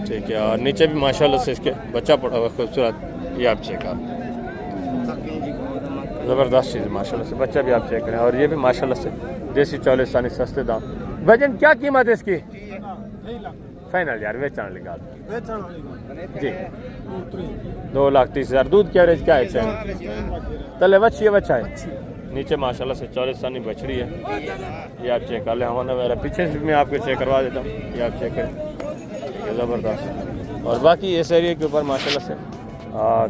ठीक है, और नीचे भी माशाल्लाह से इसके बच्चा पड़ा हुआ खूबसूरत, ये आप चेक कर, ज़बरदस्त चीज़ माशाल्लाह से। बच्चा भी आप चेक करें। और ये भी माशाल्लाह से देसी चालिस्तानी सस्ते दाम। वजन क्या कीमत है इसकी? फाइनल यार बेचने लगा जी 2,30,000। दूध की एवरेज क्या है? तले बच्ची है, बच्चा है, नीचे माशाल्लाह से चालिस्तानी बछड़ी है। ये आप चेक कर लें, हमारा वगैरह पीछे से मैं आपको चेक करवा देता हूँ, ये आप चेक करें, ज़बरदस्त। और बाकी इस एरिए के ऊपर माशाल्लाह से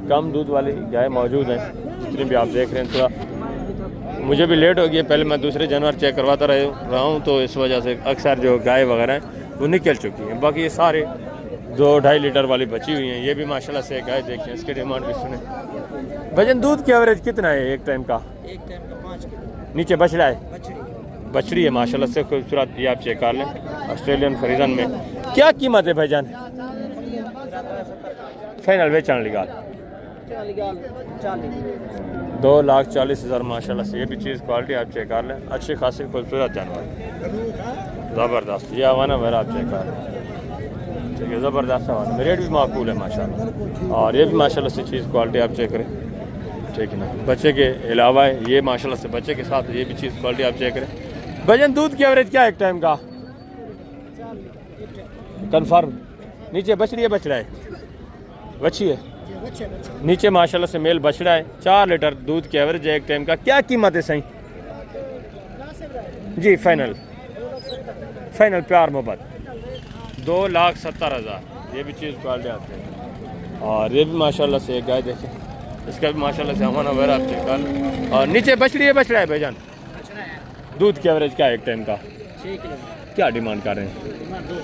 कम दूध वाली गाय मौजूद हैं, जितनी भी आप देख रहे हैं। थोड़ा मुझे भी लेट हो गया, पहले मैं दूसरे जानवर चेक करवाता रहा हूँ, तो इस वजह से अक्सर जो गाय वगैरह हैं वो निकल चुकी हैं। बाकी ये सारे 2-2.5 लीटर वाली बची हुई हैं। ये भी माशाल्लाह से गाय देखें, इसके डिमांड भी सुने। भजन दूध की एवरेज कितना है एक टाइम का? 5 किलो। नीचे बछड़ा है, बछड़ी है माशाल्लाह से खूबसूरत, ये आप चेक कर लें, ऑस्ट्रेलियन फ्रीजन में। क्या कीमत है भाईजान? फाइनल बेचने लगा 2,40,000 माशाल्लाह से। ये भी चीज़ क्वालिटी आप चेक कर लें, अच्छी खासी खूबसूरत जानवर, ज़बरदस्त। ये हवाना वगैरह आप चेक कर लें। ठीक है, ज़बरदस्त सामान है, रेट भी माकूल है माशाल्लाह। और ये भी माशाल्लाह से चीज़ क्वालिटी आप चेक करें, ठीक है ना। बच्चे के अलावा है ये माशाल्लाह से, बच्चे के साथ ये भी चीज़ क्वालिटी आप चेक करें। भजन दूध की एवरेज क्या है एक टाइम का? कन्फर्म। नीचे बछड़ी है बछड़ा है? बच्ची है नीचे माशाल्लाह से मेल बछड़ा है। 4 लीटर दूध की एवरेज है एक टाइम का। क्या कीमत है सही जी? फाइनल प्यार मोहब्बत 2,70,000। ये भी चीज़ क्वालिटी आती है। और ये भी माशाल्लाह से एक गाय देखें, इसका भी माशाल्लाह से हमारा वगैरह आप चेक कर लें। और नीचे बछड़ी है बछड़ा है भाईजान? दूध की एवरेज क्या है एक टाइम का? 6 किलो क्या डिमांड कर रहे हैं? 2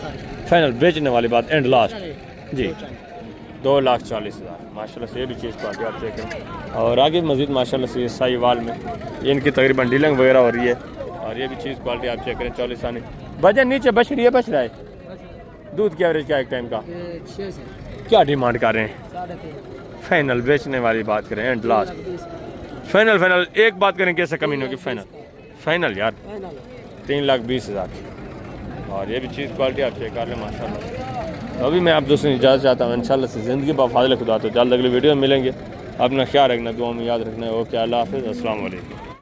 फाइनल बेचने वाली बात, एंड लास्ट जी 2,40,000। माशाल्लाह से ये भी चीज़ क्वालिटी आप चेक करें। और आगे मज़ीद माशाल्लाह से साहिवाल में ये इनकी तकरीबन डीलिंग वगैरह हो रही है। और ये भी चीज़ क्वालिटी आप चेक करें 40 आने। वजन नीचे बछड़ी है बछड़ा है? दूध की एवरेज क्या एक टाइम का? 6 से क्या डिमांड कर रहे हैं? 3.5 फाइनल बेचने वाली बात करें, एंड लास्ट फाइनल एक बात करें, कैसे कमी नहीं होगी? फाइनल यार 3,20,000 की। और ये भी चीज़ क्वालिटी आप चेक कर लें माशाल्लाह। तो अभी मैं आप दोस्तों इजाज़त चाहता हूँ, इंशाल्लाह से ज़िंदगी बफाज़िल खुदा। तो जल्द अगले वीडियो में मिलेंगे। अपना ख्याल रखना, दुआ में याद रखना है। ओके, अल्लाह हाफ़िज़, अस्सलाम वालेकुम।